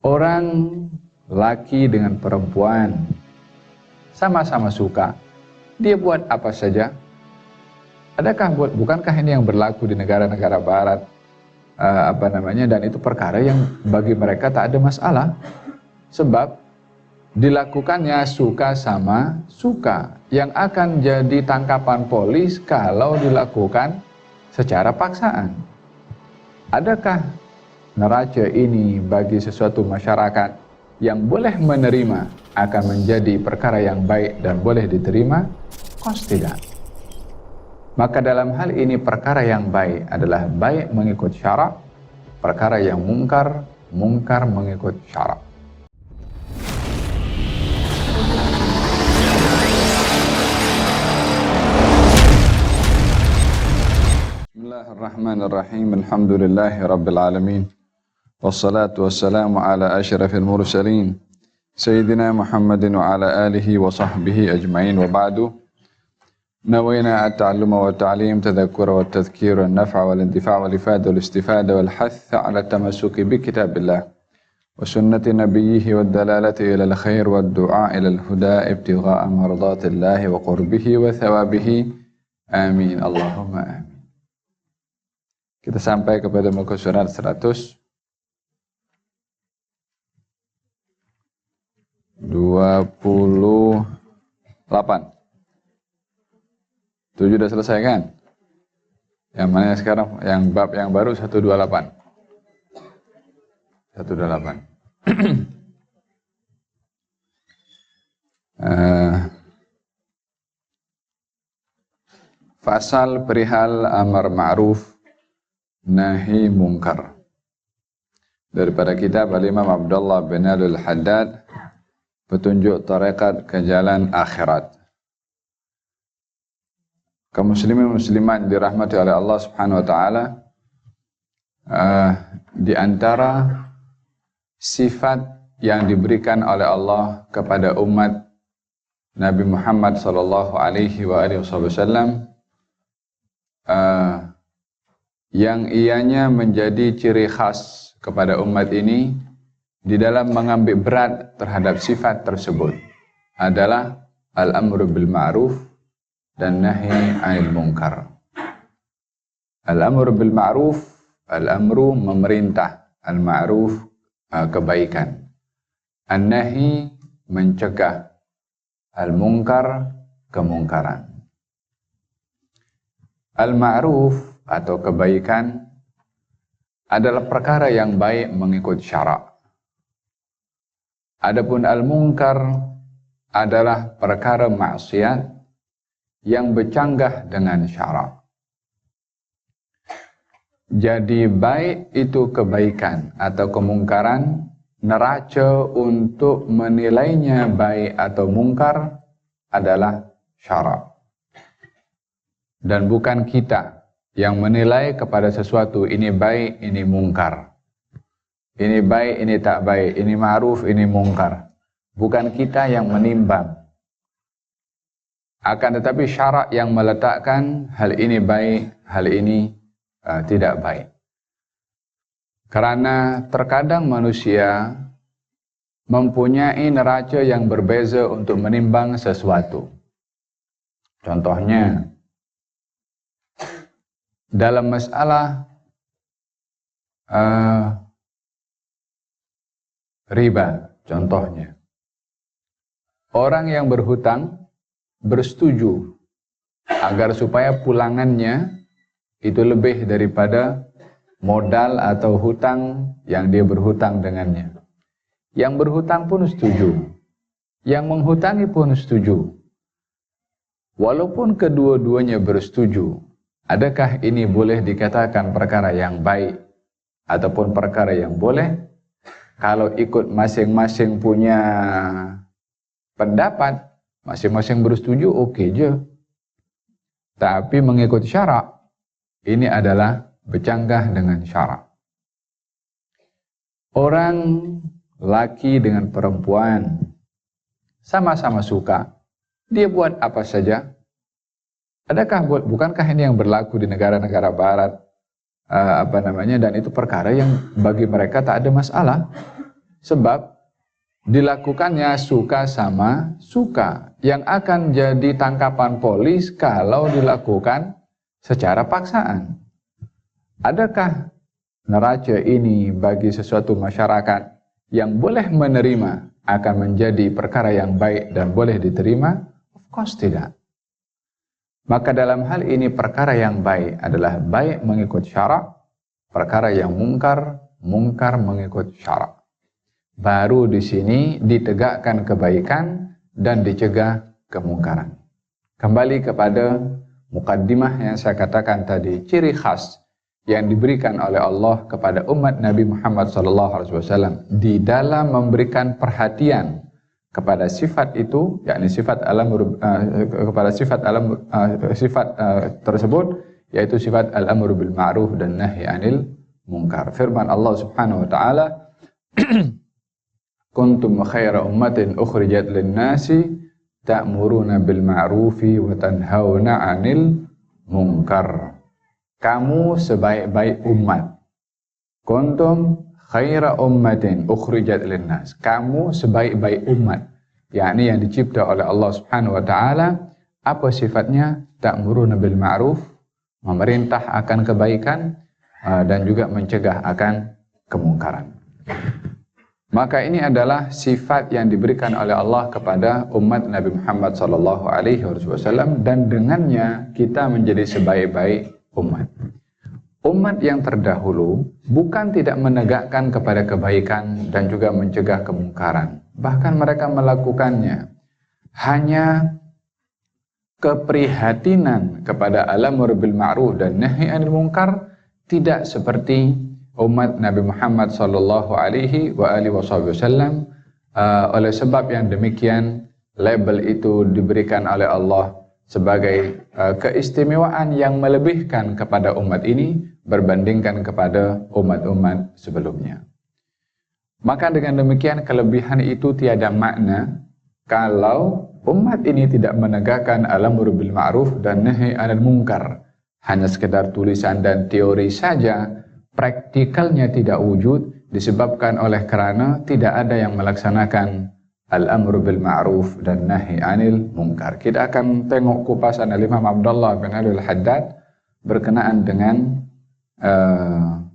Orang laki dengan perempuan sama-sama suka, dia buat apa saja. Bukankah ini yang berlaku di negara-negara barat, dan itu perkara yang bagi mereka tak ada masalah, sebab dilakukannya suka sama suka, yang akan jadi tangkapan polis kalau dilakukan secara paksaan. Adakah neraca ini bagi sesuatu masyarakat yang boleh menerima akan menjadi perkara yang baik dan boleh diterima? Kos tidak. Maka dalam hal ini perkara yang baik adalah baik mengikut syarak, perkara yang mungkar mengikut syarak. Bismillahirrahmanirrahim. Alhamdulillahi rabbil alamin. Wassalatu wassalamu ala asyrafil mursalin Sayyidina Muhammadin wa ala alihi wa sahbihi ajma'in, wa ba'du. Nawayna at-ta'alluma wa ta'lim, tadhakkura wa tadhkira, an-naf'a wal intifa' wal ifada wal istifada wal hath ala tamassuki bi kitabillah wa sunnati nabiyhi wa dalalati ila al-khair wa ad-du'a ila al-huda ibtigha'a mardatillahi wa qurbihi wa thawabihi. Amin. Allahumma amin. Kita sampai kepada muka surat 128. 7 sudah selesai kan? Yang mana sekarang? Yang bab yang baru 128. 128. Fasal perihal amar ma'ruf nahi mungkar. Daripada kitab Al-Imam Abdullah bin Al-Haddad, Petunjuk Tarekat ke Jalan Akhirat. Kaum muslimin muslimat dirahmati oleh Allah Subhanahu wa taala, di antara sifat yang diberikan oleh Allah kepada umat Nabi Muhammad sallallahu alaihi wasallam, yang ianya menjadi ciri khas kepada umat ini di dalam mengambil berat terhadap sifat tersebut adalah al-amru bil ma'ruf dan nahi 'anil munkar. Al-amru bil ma'ruf, al-amru memerintah, al-ma'ruf kebaikan, an-nahi mencegah, al-munkar kemungkaran. Al-ma'ruf atau kebaikan adalah perkara yang baik mengikut syarak. Adapun al-munkar adalah perkara maksiat yang bercanggah dengan syarak. Jadi baik itu kebaikan atau kemungkaran, neraca untuk menilainya baik atau mungkar adalah syarak. Dan bukan kita yang menilai kepada sesuatu ini baik, ini mungkar. Ini baik, ini tak baik, ini ma'ruf, ini mungkar. Bukan kita yang menimbang. Akan tetapi syarak yang meletakkan hal ini baik, hal ini tidak baik. Karena terkadang manusia mempunyai neraca yang berbeza untuk menimbang sesuatu. Contohnya, dalam masalah riba, contohnya, orang yang berhutang bersetuju agar supaya pulangannya itu lebih daripada modal atau hutang yang dia berhutang dengannya. Yang berhutang pun setuju, yang menghutangi pun setuju. Walaupun kedua-duanya bersetuju, adakah ini boleh dikatakan perkara yang baik ataupun perkara yang boleh? Kalau ikut masing-masing punya pendapat, masing-masing bersetuju, oke je. Tapi mengikut syarak, ini adalah bercanggah dengan syarak. Orang laki dengan perempuan sama-sama suka, dia buat apa saja. Bukankah ini yang berlaku di negara-negara barat, dan itu perkara yang bagi mereka tak ada masalah, Sebab dilakukannya suka sama suka, yang akan jadi tangkapan polis kalau dilakukan secara paksaan. Adakah neraca ini bagi sesuatu masyarakat yang boleh menerima akan menjadi perkara yang baik dan boleh diterima? Of course tidak. Maka dalam hal ini perkara yang baik adalah baik mengikut syarak, perkara yang mungkar, mungkar mengikut syarak. Baru di sini ditegakkan kebaikan dan dicegah kemungkaran. Kembali kepada mukaddimah yang saya katakan tadi, ciri khas yang diberikan oleh Allah kepada umat Nabi Muhammad SAW di dalam memberikan perhatian kepada sifat itu, yakni sifat tersebut, yaitu sifat al-amru bil ma'ruf dan nahi anil munkar. Firman Allah Subhanahu wa taala, kuntum khaira ummatin ukhrijat lin-nasi ta'muruna bil ma'rufi wa tanhauna 'anil munkar. Kamu sebaik-baik umat. Kuntum khaira ummatin ukhrijat lin-nas. Kamu sebaik-baik umat, yakni yang dicipta oleh Allah Subhanahu wa taala. Apa sifatnya? Ta'muruna bil ma'ruf, memerintah akan kebaikan dan juga mencegah akan kemungkaran. Maka ini adalah sifat yang diberikan oleh Allah kepada umat Nabi Muhammad SAW, dan dengannya kita menjadi sebaik-baik umat. Umat yang terdahulu bukan tidak menegakkan kepada kebaikan dan juga mencegah kemungkaran. Bahkan mereka melakukannya. Hanya keprihatinan kepada al-amr bil ma'ruf dan nahi anil munkar tidak seperti umat Nabi Muhammad sallallahu alaihi wasallam. Oleh sebab yang demikian, label itu diberikan oleh Allah sebagai keistimewaan yang melebihkan kepada umat ini berbandingkan kepada umat-umat sebelumnya. Maka dengan demikian kelebihan itu tiada makna kalau umat ini tidak menegakkan al-amru bil ma'ruf dan nahi anil munkar. Hanya sekedar tulisan dan teori saja, praktikalnya tidak wujud disebabkan oleh kerana tidak ada yang melaksanakan al-amru bil ma'ruf dan nahi anil munkar. Kita akan tengok kupasan Imam Abdullah bin Ali al-Haddad berkenaan dengan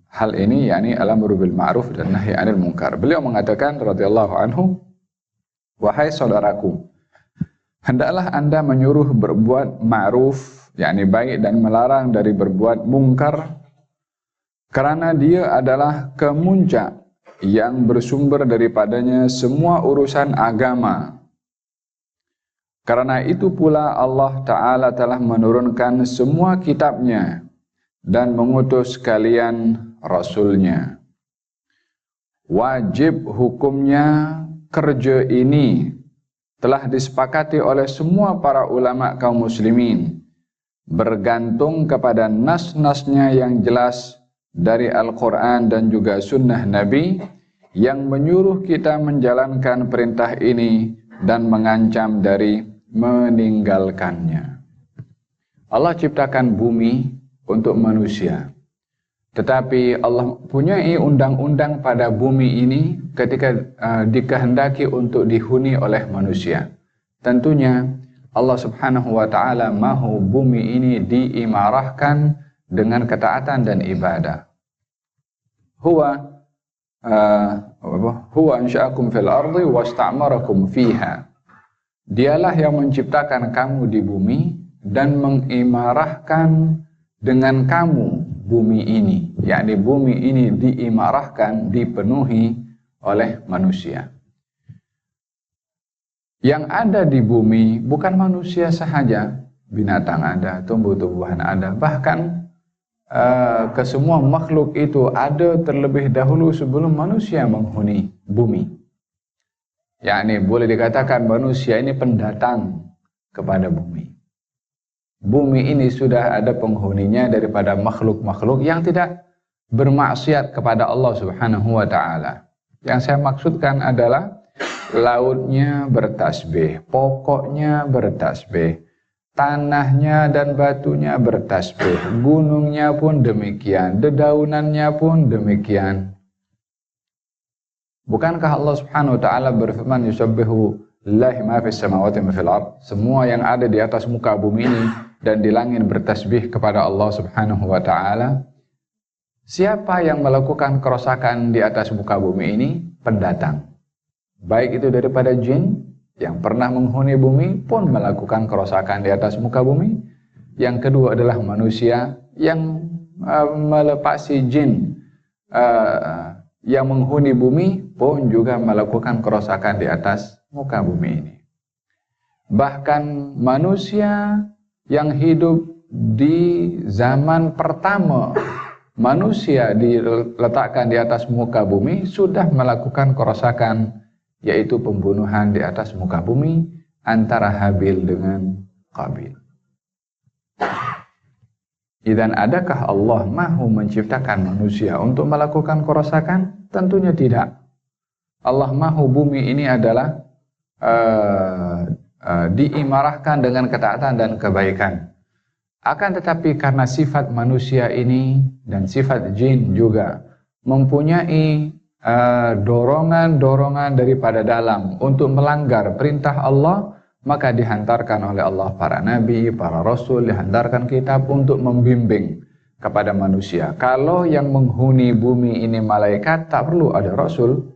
hal ini, yakni al-amru bil ma'ruf dan nahi anil munkar. Beliau mengatakan radhiyallahu anhu, wahai saudaraku, hendaklah Anda menyuruh berbuat ma'ruf, yakni baik, dan melarang dari berbuat mungkar, karena dia adalah kemuncak yang bersumber daripadanya semua urusan agama. Karena itu pula Allah Ta'ala telah menurunkan semua kitabnya dan mengutus kalian Rasulnya. Wajib hukumnya kerja ini telah disepakati oleh semua para ulama kaum muslimin, bergantung kepada nas-nasnya yang jelas dari Al-Quran dan juga sunnah Nabi yang menyuruh kita menjalankan perintah ini dan mengancam dari meninggalkannya. Allah ciptakan bumi untuk manusia, tetapi Allah punyai undang-undang pada bumi ini ketika dikehendaki untuk dihuni oleh manusia. Tentunya Allah Subhanahu wa ta'ala mahu bumi ini diimarahkan dengan ketaatan dan ibadah. Huwa ansha'akum fil ardi wasta'marakum fiha. Dialah yang menciptakan kamu di bumi dan mengimarahkan dengan kamu bumi ini, yakni bumi ini diimarahkan, dipenuhi oleh manusia. Yang ada di bumi bukan manusia sahaja, binatang ada, tumbuh-tumbuhan ada, bahkan kesemua makhluk itu ada terlebih dahulu sebelum manusia menghuni bumi. Yakni boleh dikatakan manusia ini pendatang kepada bumi. Bumi ini sudah ada penghuninya daripada makhluk-makhluk yang tidak bermaksiat kepada Allah Subhanahu wa ta'ala. Yang saya maksudkan adalah lautnya bertasbih, pokoknya bertasbih, tanahnya dan batunya bertasbih, gunungnya pun demikian, dedaunannya pun demikian. Bukankah Allah Subhanahu wa taala berfirman yusabbihu lillahi ma fis samawati wa fil ard? Semua yang ada di atas muka bumi ini dan di langit bertasbih kepada Allah Subhanahu wa taala. Siapa yang melakukan kerosakan di atas muka bumi ini? Pendatang. Baik itu daripada jin yang pernah menghuni bumi pun melakukan kerosakan di atas muka bumi. Yang kedua adalah manusia yang melepasi jin yang menghuni bumi pun juga melakukan kerosakan di atas muka bumi ini. Bahkan manusia yang hidup di zaman pertama manusia diletakkan di atas muka bumi sudah melakukan kerosakan, yaitu pembunuhan di atas muka bumi antara Habil dengan Qabil. Dan adakah Allah mahu menciptakan manusia untuk melakukan kerosakan? Tentunya tidak. Allah mahu bumi ini adalah diimarahkan dengan ketaatan dan kebaikan. Akan tetapi karena sifat manusia ini dan sifat jin juga mempunyai dorongan-dorongan daripada dalam untuk melanggar perintah Allah, maka dihantarkan oleh Allah para nabi, para rasul, dihantarkan kitab untuk membimbing kepada manusia. Kalau yang menghuni bumi ini malaikat, tak perlu ada rasul.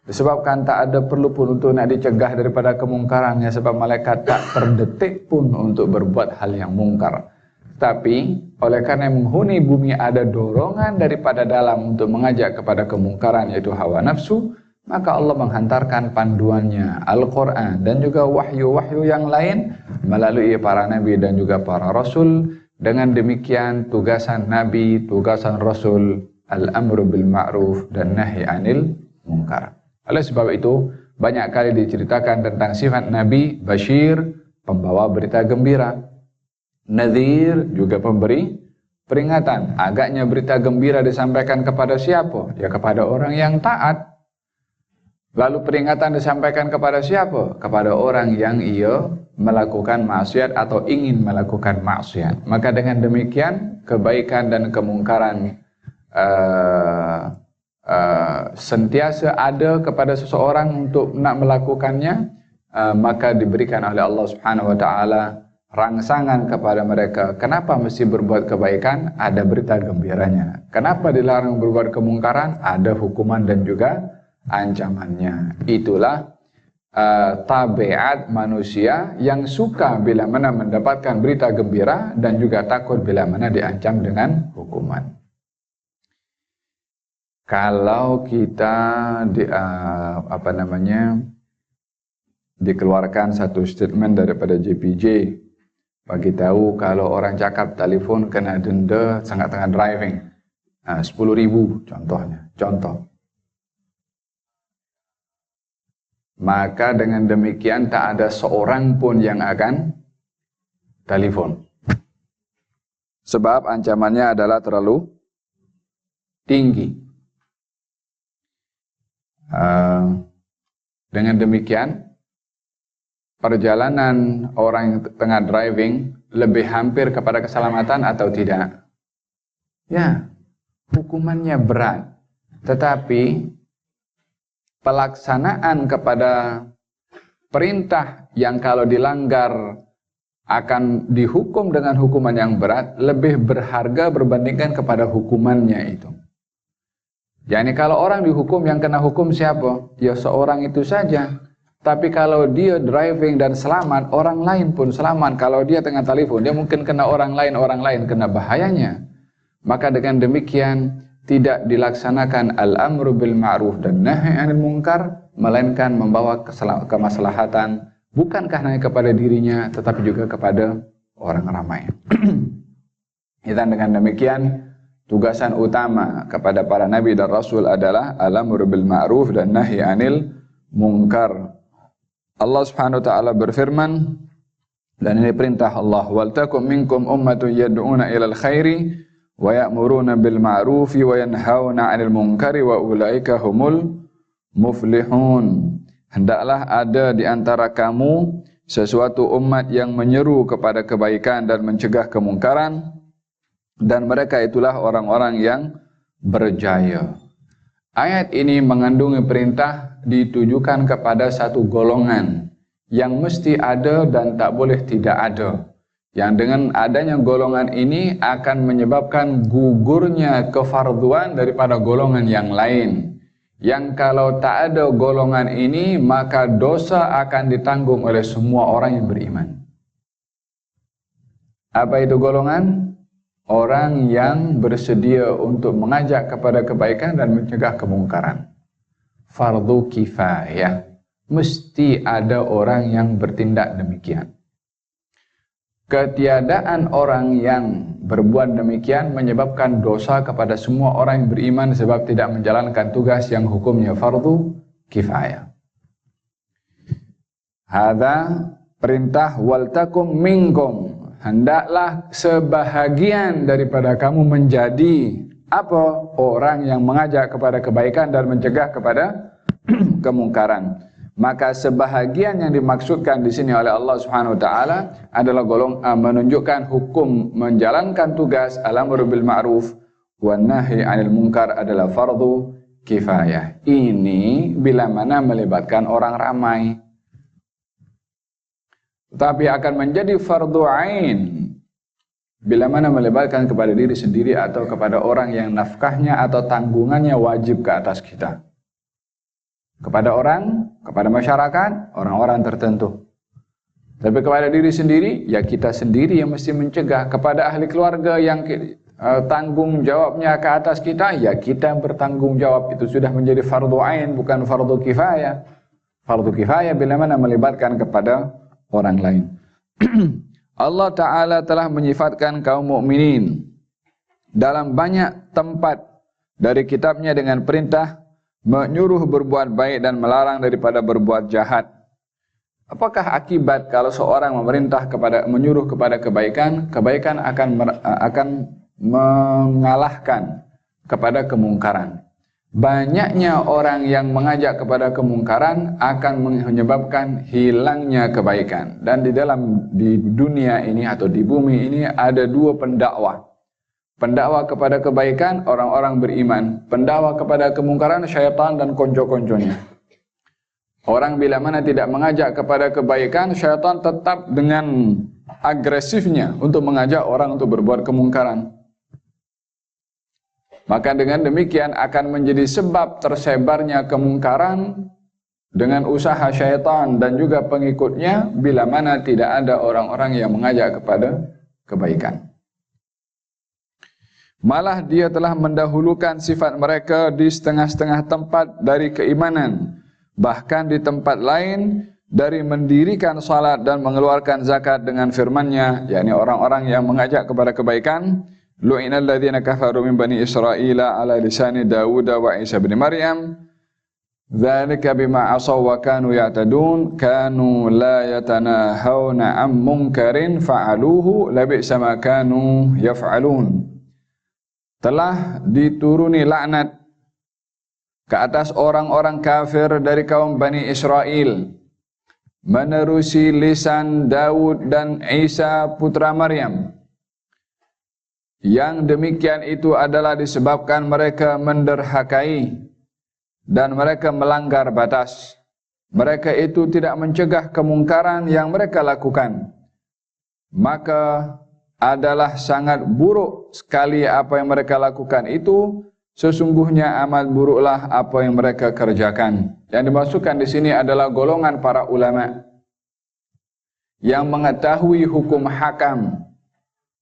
Disebabkan tak ada perlu pun untuk nak dicegah daripada kemungkarannya, sebab malaikat tak terdetik pun untuk berbuat hal yang mungkar. Tapi oleh karena menghuni bumi ada dorongan daripada dalam untuk mengajak kepada kemungkaran, yaitu hawa nafsu, maka Allah menghantarkan panduannya Al-Quran dan juga wahyu-wahyu yang lain melalui para nabi dan juga para rasul. Dengan demikian tugasan nabi, tugasan rasul, al-amru bil ma'ruf dan nahi anil munkar. Oleh sebab itu, banyak kali diceritakan tentang sifat Nabi, Bashir, pembawa berita gembira. Nadhir, juga pemberi peringatan. Agaknya berita gembira disampaikan kepada siapa? Ya kepada orang yang taat. Lalu peringatan disampaikan kepada siapa? Kepada orang yang ia melakukan maksiat atau ingin melakukan maksiat. Maka dengan demikian, kebaikan dan kemungkaran sentiasa ada kepada seseorang untuk nak melakukannya, maka diberikan oleh Allah Subhanahu wa taala rangsangan kepada mereka. Kenapa mesti berbuat kebaikan? Ada berita gembiranya. Kenapa dilarang berbuat kemungkaran? Ada hukuman dan juga ancamannya. Itulah tabiat manusia yang suka bila mana mendapatkan berita gembira dan juga takut bila mana diancam dengan hukuman. Kalau kita dikeluarkan satu statement daripada JPJ bagi tahu kalau orang cakap telefon kena denda sangat-sangat driving 10.000 contohnya, maka dengan demikian tak ada seorang pun yang akan telepon, sebab ancamannya adalah terlalu tinggi. Dengan demikian, perjalanan orang yang tengah driving lebih hampir kepada keselamatan atau tidak? Ya, hukumannya berat. Tetapi pelaksanaan kepada perintah yang kalau dilanggar akan dihukum dengan hukuman yang berat lebih berharga berbandingkan kepada hukumannya itu. Yani kalau orang dihukum, yang kena hukum siapa? Ya seorang itu saja. Tapi kalau dia driving dan selamat, orang lain pun selamat. Kalau dia tengah telepon, dia mungkin kena orang lain kena bahayanya. Maka dengan demikian tidak dilaksanakan al-amru bil ma'ruf dan nahi anil munkar, melainkan membawa kemaslahatan bukankah hanya kepada dirinya tetapi juga kepada orang ramai. Dan dengan demikian tugasan utama kepada para nabi dan rasul adalah al-amru bil ma'ruf dan nahi anil munkar. Allah Subhanahu wa taala berfirman, dan ini perintah Allah, wal takum minkum ummatun yad'una ilal khairi wa ya'muruna bil ma'rufi wa yanhauna 'anil munkari wa ulaika humul muflihun. Hendaklah ada di antara kamu sesuatu umat yang menyeru kepada kebaikan dan mencegah kemungkaran, dan mereka itulah orang-orang yang berjaya. Ayat ini mengandung perintah ditujukan kepada satu golongan yang mesti ada dan tak boleh tidak ada. Yang dengan adanya golongan ini akan menyebabkan gugurnya kefarduan daripada golongan yang lain. Yang kalau tak ada golongan ini, maka dosa akan ditanggung oleh semua orang yang beriman. Apa itu golongan? Orang yang bersedia untuk mengajak kepada kebaikan dan mencegah kemungkaran. Fardu kifayah. Mesti ada orang yang bertindak demikian. Ketiadaan orang yang berbuat demikian menyebabkan dosa kepada semua orang yang beriman sebab tidak menjalankan tugas yang hukumnya fardu kifayah. Hadza perintah wal takum minkum. Hendaklah sebahagian daripada kamu menjadi apa? Orang yang mengajak kepada kebaikan dan mencegah kepada kemungkaran. Maka sebahagian yang dimaksudkan di sini oleh Allah Subhanahu wa taala adalah menunjukkan hukum menjalankan tugas al-amru bil ma'ruf wan nahi 'anil munkar adalah fardu kifayah. Ini bila mana melibatkan orang ramai. Tetapi akan menjadi fardu ain bila mana melibatkan kepada diri sendiri atau kepada orang yang nafkahnya atau tanggungannya wajib ke atas kita. Kepada orang, kepada masyarakat, orang-orang tertentu. Tapi kepada diri sendiri, ya kita sendiri yang mesti mencegah. Kepada ahli keluarga yang tanggung jawabnya ke atas kita, ya kita yang bertanggung jawab. Itu sudah menjadi fardu ain, bukan fardu kifayah. Fardu kifayah bila mana melibatkan kepada orang lain. Allah Ta'ala telah menyifatkan kaum mukminin dalam banyak tempat dari kitabnya dengan perintah menyuruh berbuat baik dan melarang daripada berbuat jahat. Apakah akibat kalau seorang menyuruh kepada kebaikan, kebaikan akan mengalahkan kepada kemungkaran. Banyaknya orang yang mengajak kepada kemungkaran akan menyebabkan hilangnya kebaikan. Dan di dunia ini atau di bumi ini ada dua pendakwah. Pendakwah kepada kebaikan orang-orang beriman, pendakwah kepada kemungkaran syaitan dan konco-konconya. Orang bila mana tidak mengajak kepada kebaikan, syaitan tetap dengan agresifnya untuk mengajak orang untuk berbuat kemungkaran. Maka dengan demikian akan menjadi sebab tersebarnya kemungkaran dengan usaha syaitan dan juga pengikutnya bila mana tidak ada orang-orang yang mengajak kepada kebaikan. Malah dia telah mendahulukan sifat mereka di setengah-setengah tempat dari keimanan. Bahkan di tempat lain dari mendirikan salat dan mengeluarkan zakat dengan firman-Nya, yakni orang-orang yang mengajak kepada kebaikan. Lu'inal ladzina kafaru min bani Israila ala lisani Dawud wa Isa bin Maryam. Dzalika bima asaw wa kanu ya'tadun, kanu la yatanahawna 'an munkarin fa'aluhu labi'sa ma kanu yaf'alun. Telah dituruni laknat ke atas orang-orang kafir dari kaum Bani Israel menerusi lisan Daud dan Isa putra Maryam. Yang demikian itu adalah disebabkan mereka menderhakai dan mereka melanggar batas. Mereka itu tidak mencegah kemungkaran yang mereka lakukan. Maka adalah sangat buruk sekali apa yang mereka lakukan itu. Sesungguhnya amat buruklah apa yang mereka kerjakan. Yang dimasukkan di sini adalah golongan para ulama yang mengetahui hukum hakam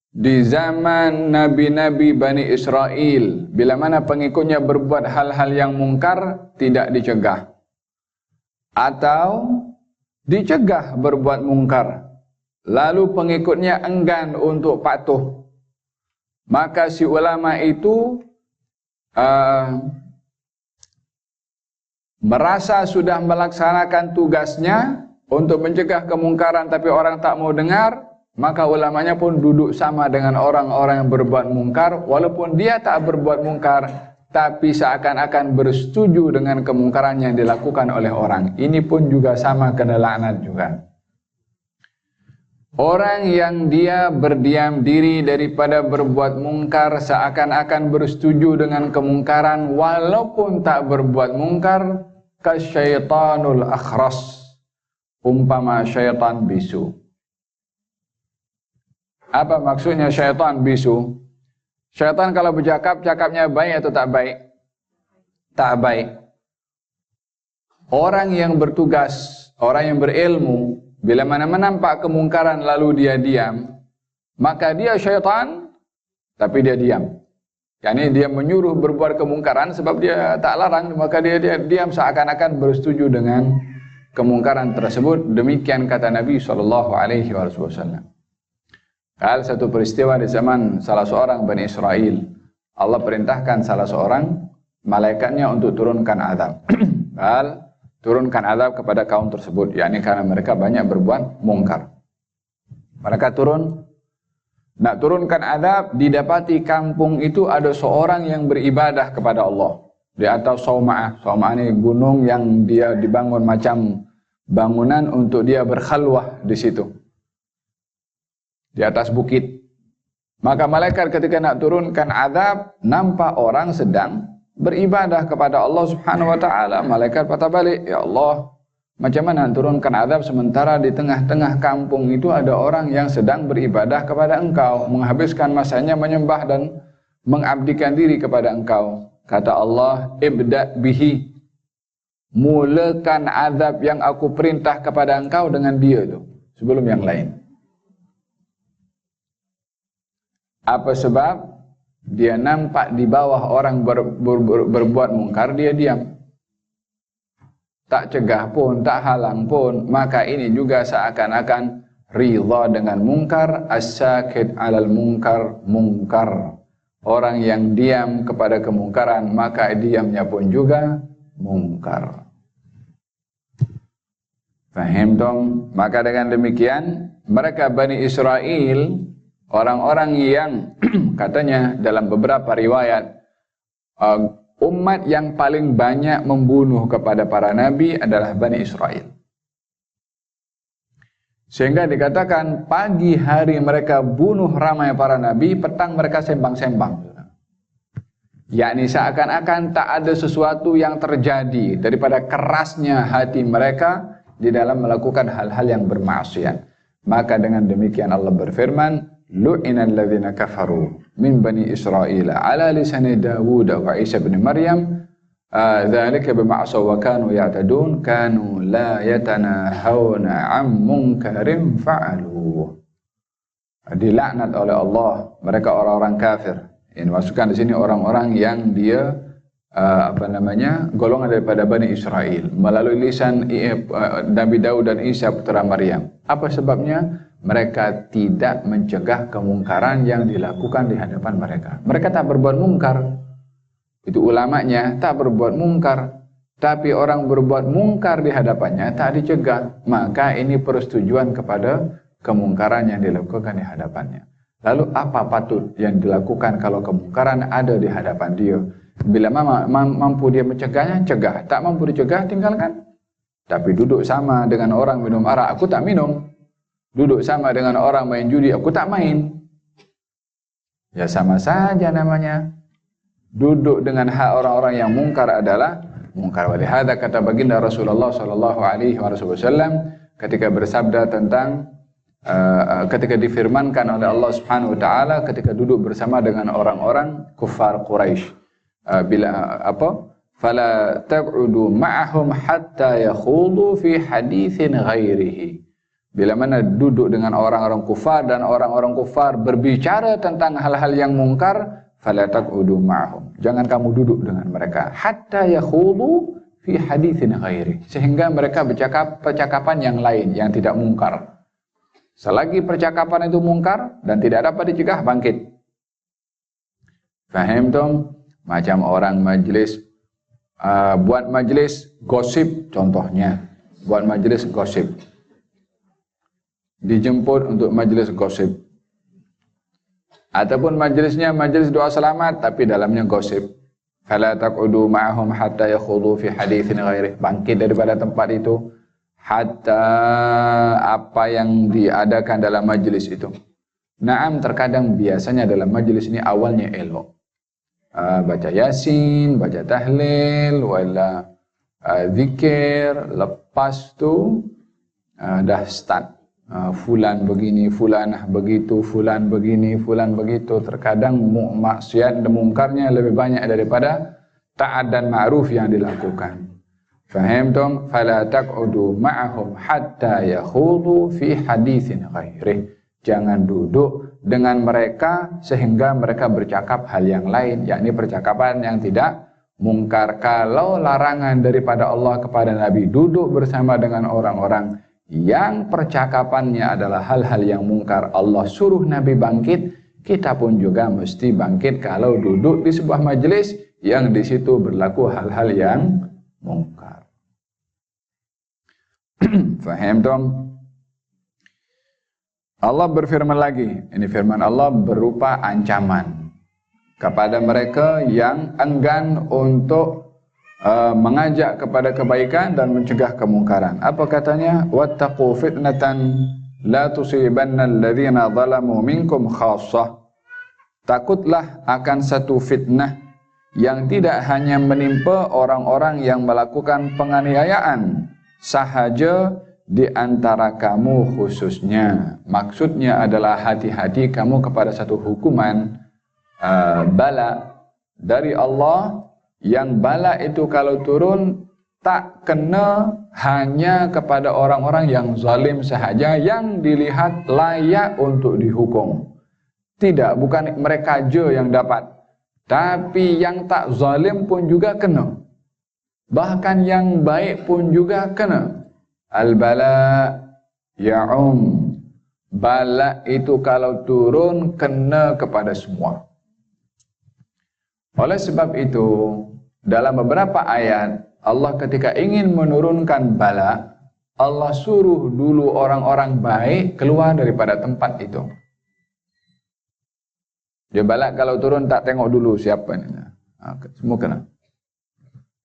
di zaman nabi-nabi Bani Israel, bila mana pengikutnya berbuat hal-hal yang mungkar, tidak dicegah atau dicegah berbuat mungkar, lalu pengikutnya enggan untuk patuh, maka si ulama itu merasa sudah melaksanakan tugasnya untuk mencegah kemungkaran, tapi orang tak mau dengar. Maka ulamanya pun duduk sama dengan orang-orang yang berbuat mungkar, walaupun dia tak berbuat mungkar, tapi seakan-akan bersetuju dengan kemungkaran yang dilakukan oleh orang. Ini pun juga sama kena laknat juga. Orang yang dia berdiam diri daripada berbuat mungkar seakan-akan bersetuju dengan kemungkaran walaupun tak berbuat mungkar, kasyaitanul akhras, umpama syaitan bisu. Apa maksudnya syaitan bisu? Syaitan kalau bercakap, cakapnya baik atau tak baik? Tak baik. Orang yang bertugas, orang yang berilmu, bila mana menampak kemungkaran lalu dia diam, maka dia syaitan, tapi dia diam. Yani dia menyuruh berbuat kemungkaran sebab dia tak larang, maka dia diam seakan-akan bersetuju dengan kemungkaran tersebut. Demikian kata Nabi SAW. Kalau satu peristiwa di zaman salah seorang Bani Israel, Allah perintahkan salah seorang malaikatnya untuk turunkan azab. Turunkan azab kepada kaum tersebut, yakni karena mereka banyak berbuat mungkar. Mereka nak turunkan azab, didapati kampung itu ada seorang yang beribadah kepada Allah di atas Sauma'ah. Sauma'ah ini gunung yang dia dibangun macam bangunan untuk dia berkhalwah di situ, di atas bukit. Maka malaikat ketika nak turunkan azab, nampak orang sedang beribadah kepada Allah Subhanahu wa taala. Malaikat patah balik, ya Allah, macam mana turunkan azab sementara di tengah-tengah kampung itu ada orang yang sedang beribadah kepada Engkau, menghabiskan masanya menyembah dan mengabdikan diri kepada Engkau. Kata Allah, ibda bihi, mulakan azab yang aku perintah kepada engkau dengan dia itu sebelum yang lain. Apa sebab? Dia nampak di bawah orang berbuat mungkar, dia diam. Tak cegah pun, tak halang pun. Maka ini juga seakan-akan ridha dengan mungkar. As-sakit alal mungkar, mungkar. Orang yang diam kepada kemungkaran, maka diamnya pun juga mungkar. Faham dong? Maka dengan demikian, mereka Bani Israel, orang-orang yang katanya dalam beberapa riwayat umat yang paling banyak membunuh kepada para nabi adalah Bani Israel. Sehingga dikatakan pagi hari mereka bunuh ramai para nabi, petang mereka sembang-sembang. Yakni seakan-akan tak ada sesuatu yang terjadi daripada kerasnya hati mereka di dalam melakukan hal-hal yang bermaksiat. Maka dengan demikian Allah berfirman, lu'inal ladzina kafaru min bani Israil ala lisani Dawud wa Isa bin Maryam dzalika bima asaw wa kanu ya'tadun kanu la yatanahawna 'an munkarin fa'alu. Dilaknat oleh Allah mereka orang-orang kafir. Ini masukkan di sini orang-orang yang dia golongan daripada Bani Israel melalui lisan Nabi Daud dan Isa putra Maryam. Apa sebabnya? Mereka tidak mencegah kemungkaran yang dilakukan di hadapan mereka. Mereka tak berbuat mungkar. Itu ulamanya tak berbuat mungkar. Tapi orang berbuat mungkar di hadapannya tak dicegah. Maka ini persetujuan kepada kemungkaran yang dilakukan di hadapannya. Lalu apa patut yang dilakukan kalau kemungkaran ada di hadapan dia? Bila mampu dia mencegahnya, cegah. Tak mampu dicegah, tinggalkan. Tapi duduk sama dengan orang minum arak, aku tak minum. Duduk sama dengan orang main judi, aku tak main. Ya sama saja namanya. Duduk dengan hak orang-orang yang mungkar adalah mungkar. Walihada kata baginda Rasulullah sallallahu alaihi wasallam ketika bersabda tentang ketika difirmankan oleh Allah Subhanahu wa taala ketika duduk bersama dengan orang-orang kufar Quraisy. Fala tab'udu ma'ahum hatta yakhudu fi haditsin ghairihi. Bila mana duduk dengan orang-orang kufar dan orang-orang kufar berbicara tentang hal-hal yang mungkar, fala taq'udu ma'ahum. Jangan kamu duduk dengan mereka hatta yakhudu fi haditsin ghairi. Sehingga mereka bercakap percakapan yang lain yang tidak mungkar. Selagi percakapan itu mungkar dan tidak dapat dicegah, bangkit. Faham dong? Macam orang majlis buat majlis gosip contohnya. Buat majlis gosip. Dijemput untuk majlis gosip. Ataupun majlisnya majlis doa selamat tapi dalamnya gosip. Fala taq'udu ma'ahum hatta yakhudu fi haditsin ghairi. Bangkit daripada tempat itu hatta apa yang diadakan dalam majelis itu. Naam, terkadang biasanya dalam majelis ini awalnya elok. Baca yasin, baca tahlil, wala zikir, lepas tu dah start. Fulan begini, fulanah begitu, fulan begini, fulan begitu. Terkadang maksiat dan mungkarnya lebih banyak daripada taat dan ma'ruf yang dilakukan. Fahimtum? Fala taq'udu ma'ahum hatta yakhudu fi haditsin ghairih. Jangan duduk dengan mereka sehingga mereka bercakap hal yang lain, yakni percakapan yang tidak mungkar. Kalau larangan daripada Allah kepada Nabi duduk bersama dengan orang-orang yang percakapannya adalah hal-hal yang mungkar, Allah suruh Nabi bangkit, kita pun juga mesti bangkit kalau duduk di sebuah majelis yang di situ berlaku hal-hal yang mungkar. Faham dong? Allah berfirman lagi, ini firman Allah berupa ancaman kepada mereka yang enggan untuk mengajak kepada kebaikan dan mencegah kemungkaran. Apa katanya? Wattaqu fitnatan la tusibanna alladhina zalamu minkum khassah. Takutlah akan satu fitnah yang tidak hanya menimpa orang-orang yang melakukan penganiayaan sahaja di antara kamu khususnya. Maksudnya adalah hati-hati kamu kepada satu hukuman bala dari Allah, yang bala itu kalau turun tak kena hanya kepada orang-orang yang zalim sahaja yang dilihat layak untuk dihukum. Tidak, bukan mereka je yang dapat, tapi yang tak zalim pun juga kena. Bahkan yang baik pun juga kena. Al-bala ya'um. Bala itu kalau turun kena kepada semua. Oleh sebab itu, dalam beberapa ayat, Allah ketika ingin menurunkan bala, Allah suruh dulu orang-orang baik keluar daripada tempat itu. Dia bala kalau turun tak tengok dulu siapa ini. Semua kena.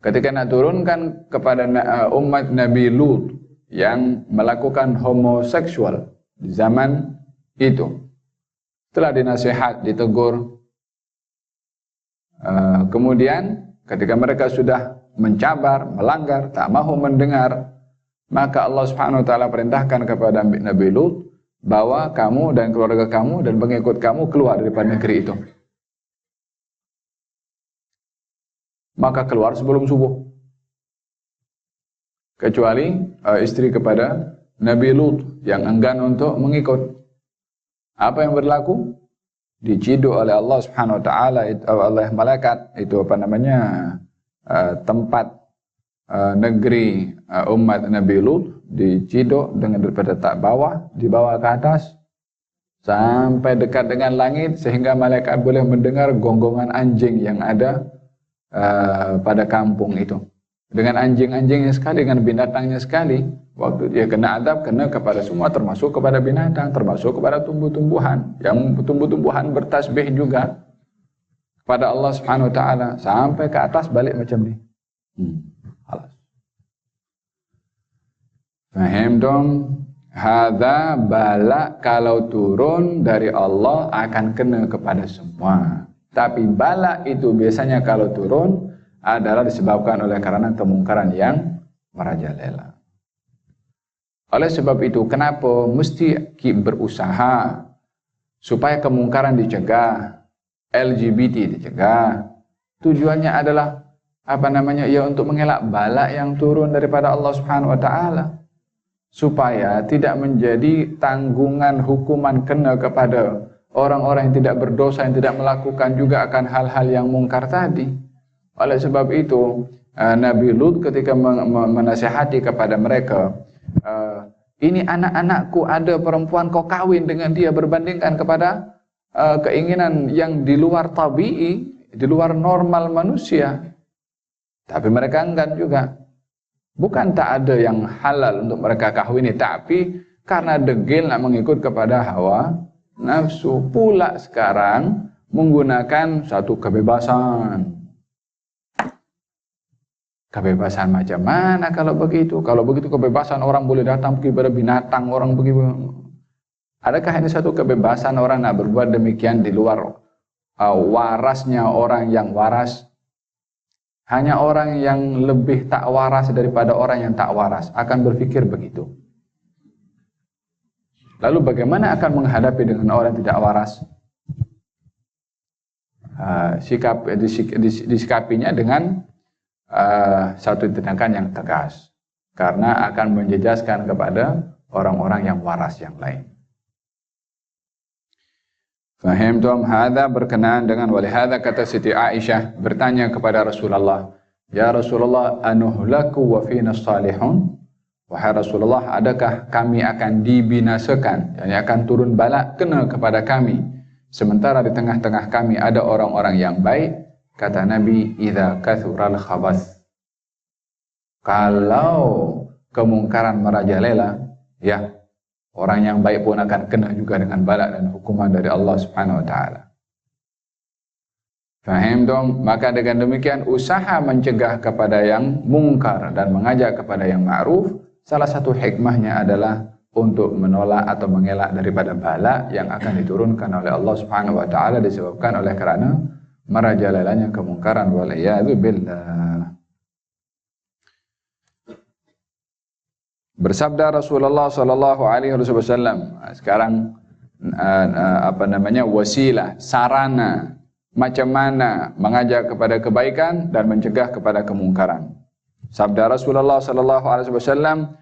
Ketika nak turunkan kepada umat Nabi Lut yang melakukan homoseksual di zaman itu, setelah dinasihat, ditegur, kemudian ketika mereka sudah mencabar, melanggar, tak mahu mendengar, maka Allah Subhanahu wa taala perintahkan kepada Nabi Lut bahwa kamu dan keluarga kamu dan pengikut kamu keluar daripada negeri itu. Maka keluar sebelum subuh. Kecuali istri kepada Nabi Lut yang enggan untuk mengikut. Apa yang berlaku? Diciduk oleh Allah Subhanahu wa taala, oleh malaikat, itu apa namanya, tempat negeri umat Nabi Lut diciduk dengan daripada tak bawah dibawa ke atas sampai dekat dengan langit sehingga malaikat boleh mendengar gonggongan anjing yang ada pada kampung itu. Dengan anjing-anjingnya sekali, dengan binatangnya sekali. Waktu dia kena adab, kena kepada semua, termasuk kepada binatang, termasuk kepada tumbuh-tumbuhan. Yang tumbuh-tumbuhan bertasbih juga kepada Allah Subhanahu wa taala sampai ke atas balik macam ni. Halas. Faham dong? Hadza bala kalau turun dari Allah akan kena kepada semua. Tapi bala itu biasanya kalau turun adalah disebabkan oleh karena kemungkaran yang merajalela. Oleh sebab itu, kenapa mesti berusaha supaya kemungkaran dicegah, LGBT dicegah? Tujuannya adalah apa namanya? Ya, untuk mengelak bala yang turun daripada Allah Subhanahu wa taala, supaya tidak menjadi tanggungan hukuman kena kepada orang-orang yang tidak berdosa, yang tidak melakukan juga akan hal-hal yang mungkar tadi. Oleh sebab itu, Nabi Lut ketika menasihati kepada mereka, ini anak-anakku, ada perempuan kau kawin dengan dia, berbandingkan kepada keinginan yang di luar tabi'i, di luar normal manusia. Tapi mereka enggan juga. Bukan tak ada yang halal untuk mereka kawini, tapi karena degil nak mengikut kepada hawa nafsu, pula sekarang menggunakan satu kebebasan. Kebebasan macam mana kalau begitu? Kalau begitu kebebasan orang boleh datang kepada binatang, orang begitu. Adakah ini satu kebebasan orang nak berbuat demikian di luar warasnya orang yang waras? Hanya orang yang lebih tak waras daripada orang yang tak waras akan berpikir begitu. Lalu bagaimana akan menghadapi dengan orang yang tidak waras? Disikapinya dengan satu tindakan yang tegas, karena akan menjejaskan kepada orang-orang yang waras yang lain. Fahimtum hadza berkenaan dengan walihada kata Siti Aisyah bertanya kepada Rasulullah, "Ya Rasulullah, anuhlaku wa fina salihun?" Wahai Rasulullah, adakah kami akan dibinasakan, yakni akan turun bala kena kepada kami, sementara di tengah-tengah kami ada orang-orang yang baik? Kata Nabi, idza kathural khabath. Kalau kemungkaran merajalela, ya, orang yang baik pun akan kena juga dengan bala dan hukuman dari Allah Subhanahu wa taala. Faham dong? Maka dengan demikian usaha mencegah kepada yang mungkar dan mengajak kepada yang ma'ruf, salah satu hikmahnya adalah untuk menolak atau mengelak daripada bala yang akan diturunkan oleh Allah Subhanahu wa taala disebabkan oleh karena merajalelanya kemungkaran, waliyadu billah. Bersabda Rasulullah sallallahu alaihi wasallam, sekarang wasilah, sarana macam mana mengajak kepada kebaikan dan mencegah kepada kemungkaran. Sabda Rasulullah sallallahu alaihi wasallam,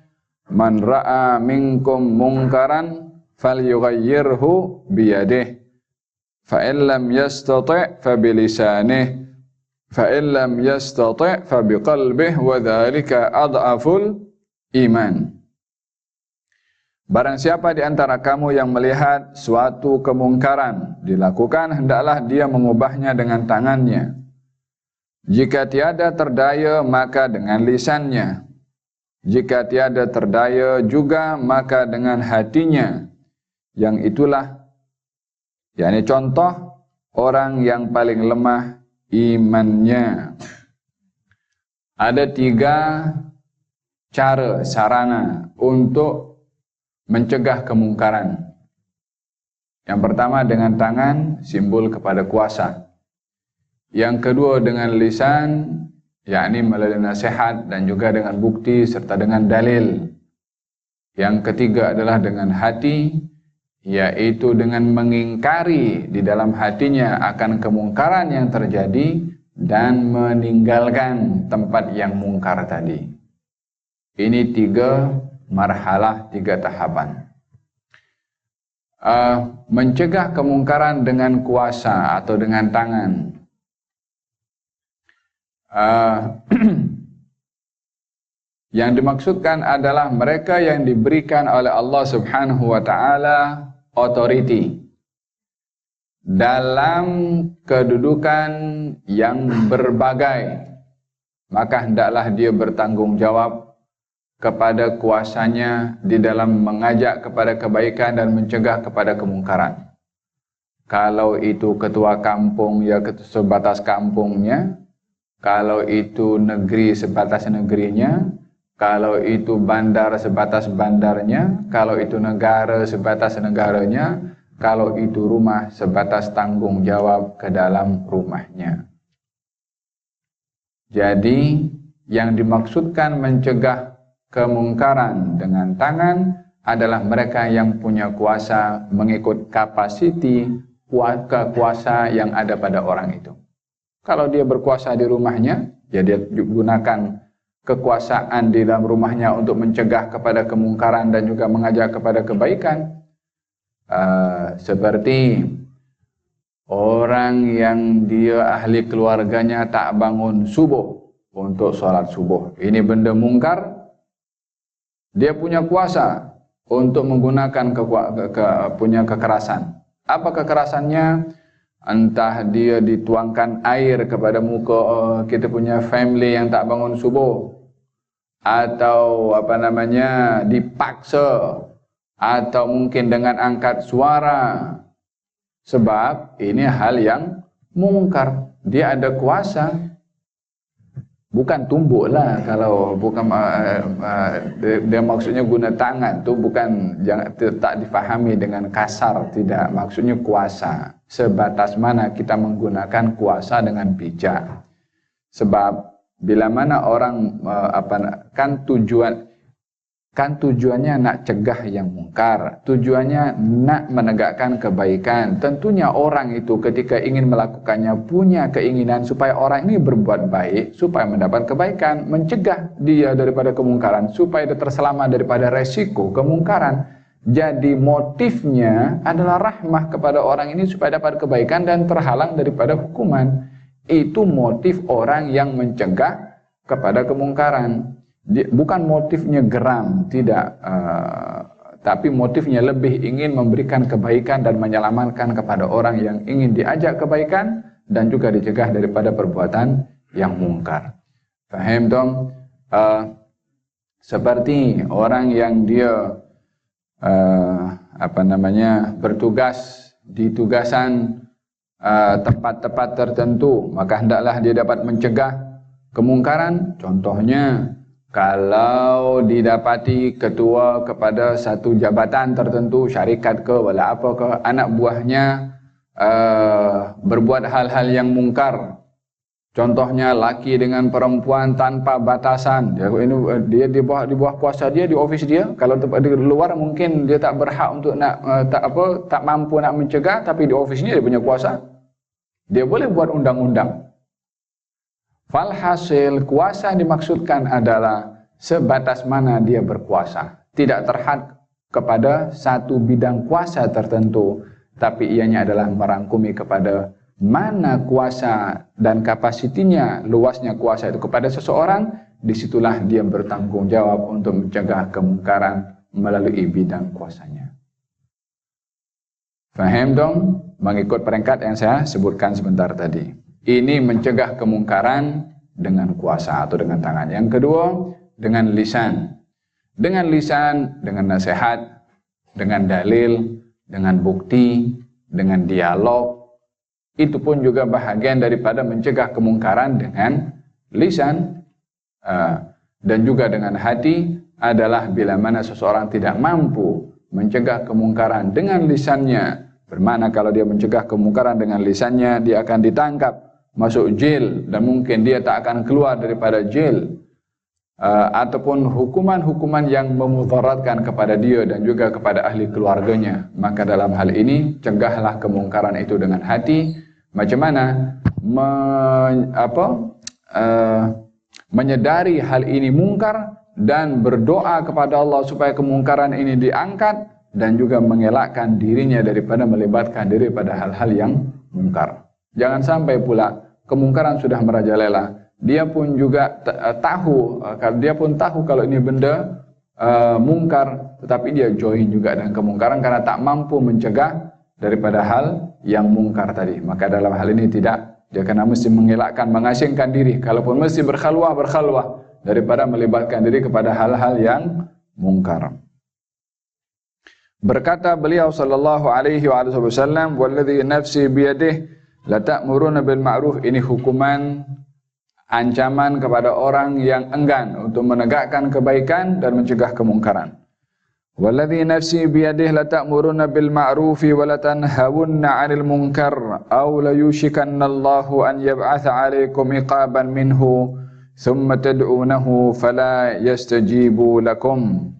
"Man ra'a minkum munkaran falyughayyirhu biyadihi. Fa'in lam yastati' fa bilisanihi, fa'in lam yastati' fa biqalbihi, wa dhalika ad'aful iman." Barang siapa di antara kamu yang melihat suatu kemungkaran dilakukan, hendaklah dia mengubahnya dengan tangannya. Jika tiada terdaya, maka dengan lisannya. Jika tiada terdaya juga, maka dengan hatinya. Yang itulah, yakni contoh orang yang paling lemah imannya. Ada 3 cara, sarana untuk mencegah kemungkaran. Yang pertama dengan tangan, simbol kepada kuasa. Yang kedua dengan lisan, yakni melalui nasihat dan juga dengan bukti serta dengan dalil. Yang ketiga adalah dengan hati, yaitu dengan mengingkari di dalam hatinya akan kemungkaran yang terjadi dan meninggalkan tempat yang mungkar tadi. Ini 3 marhalah, 3 tahapan. Mencegah kemungkaran dengan kuasa atau dengan tangan. Yang dimaksudkan adalah mereka yang diberikan oleh Allah Subhanahu wa taala authority dalam kedudukan yang berbagai, maka hendaklah dia bertanggung jawab kepada kuasanya di dalam mengajak kepada kebaikan dan mencegah kepada kemungkaran. Kalau itu ketua kampung, ya sebatas kampungnya. Kalau itu negeri sebatas negerinya, kalau itu bandar sebatas bandarnya, kalau itu negara sebatas negaranya, kalau itu rumah sebatas tanggung jawab ke dalam rumahnya. Jadi yang dimaksudkan mencegah kemungkaran dengan tangan adalah mereka yang punya kuasa mengikut kapasiti kekuasaan yang ada pada orang itu. Kalau dia berkuasa di rumahnya, ya dia gunakan kekuasaan di dalam rumahnya untuk mencegah kepada kemungkaran dan juga mengajak kepada kebaikan. Seperti orang yang dia ahli keluarganya tak bangun subuh untuk sholat subuh. Ini benda mungkar. Dia punya kuasa untuk menggunakan punya kekerasan. Apa kekerasannya? Entah dia dituangkan air kepada muka kita punya family yang tak bangun subuh, atau dipaksa, atau mungkin dengan angkat suara. Sebab ini hal yang mungkar. Dia ada kuasa. Bukan tumbuk lah, kalau bukan dia maksudnya guna tangan tu bukan, jangan tak difahami dengan kasar, tidak. Maksudnya kuasa. Sebatas mana kita menggunakan kuasa dengan bijak. Sebab bila mana orang kan tujuannya nak cegah yang mungkar, tujuannya nak menegakkan kebaikan. Tentunya orang itu ketika ingin melakukannya punya keinginan supaya orang ini berbuat baik, supaya mendapat kebaikan, mencegah dia daripada kemungkaran, supaya dia terselamat daripada resiko kemungkaran. Jadi motifnya adalah rahmah kepada orang ini supaya dapat kebaikan dan terhalang daripada hukuman. Itu motif orang yang mencegah kepada kemungkaran. Bukan motifnya geram, tidak, tapi motifnya lebih ingin memberikan kebaikan dan menyelamatkan kepada orang yang ingin diajak kebaikan dan juga dicegah daripada perbuatan yang mungkar. Faham dong? Seperti orang yang dia bertugas di tugasan tempat-tempat tertentu, maka hendaklah dia dapat mencegah kemungkaran. Contohnya, kalau didapati ketua kepada satu jabatan tertentu, syarikat ke, wala apa ke, anak buahnya berbuat hal-hal yang mungkar. Contohnya laki dengan perempuan tanpa batasan. Dia di bawah kuasa dia, di office dia. Kalau di luar mungkin dia tak berhak untuk tak mampu nak mencegah, tapi di office dia punya kuasa. Dia boleh buat undang-undang. Falhasil, kuasa yang dimaksudkan adalah sebatas mana dia berkuasa. Tidak terhad kepada satu bidang kuasa tertentu, tapi ianya adalah merangkumi kepada mana kuasa dan kapasitinya, luasnya kuasa itu kepada seseorang, disitulah dia bertanggung jawab untuk mencegah kemungkaran melalui bidang kuasanya. Faham dong? Mengikut peringkat yang saya sebutkan sebentar tadi. Ini mencegah kemungkaran dengan kuasa atau dengan tangan. Yang kedua, dengan lisan. Dengan lisan, dengan nasihat, dengan dalil, dengan bukti, dengan dialog. Itu pun juga bahagian daripada mencegah kemungkaran dengan lisan. Dan juga dengan hati adalah bila mana seseorang tidak mampu mencegah kemungkaran dengan lisannya. Bermakna kalau dia mencegah kemungkaran dengan lisannya, dia akan ditangkap, masuk jail, dan mungkin dia tak akan keluar daripada jail. Ataupun hukuman-hukuman yang memudaratkan kepada dia dan juga kepada ahli keluarganya. Maka dalam hal ini, cegahlah kemungkaran itu dengan hati. Macam mana? Menyedari hal ini mungkar dan berdoa kepada Allah supaya kemungkaran ini diangkat, dan juga mengelakkan dirinya daripada melibatkan diri pada hal-hal yang mungkar. Jangan sampai pula kemungkaran sudah merajalela, dia pun juga tahu kalau ini benda mungkar, tetapi dia join juga dengan kemungkaran karena tak mampu mencegah daripada hal yang mungkar tadi. Maka dalam hal ini tidak, dia kena mesti mengelakkan, mengasingkan diri, kalaupun mesti berkhalwah daripada melibatkan diri kepada hal-hal yang mungkar. Berkata beliau sallallahu alaihi wasallam, "Walladzi nafsi biyadihi la ta'muruna bil ma'ruf." Ini hukuman ancaman kepada orang yang enggan untuk menegakkan kebaikan dan mencegah kemungkaran. "Walladzi nafsi biyadihi la ta'muruna bil ma'rufi wa la tanhawunna 'anil munkar aw la yushikanna Allahu an yab'atha 'alaikum iqaban minhu thumma tad'unahu fala yastajibu lakum."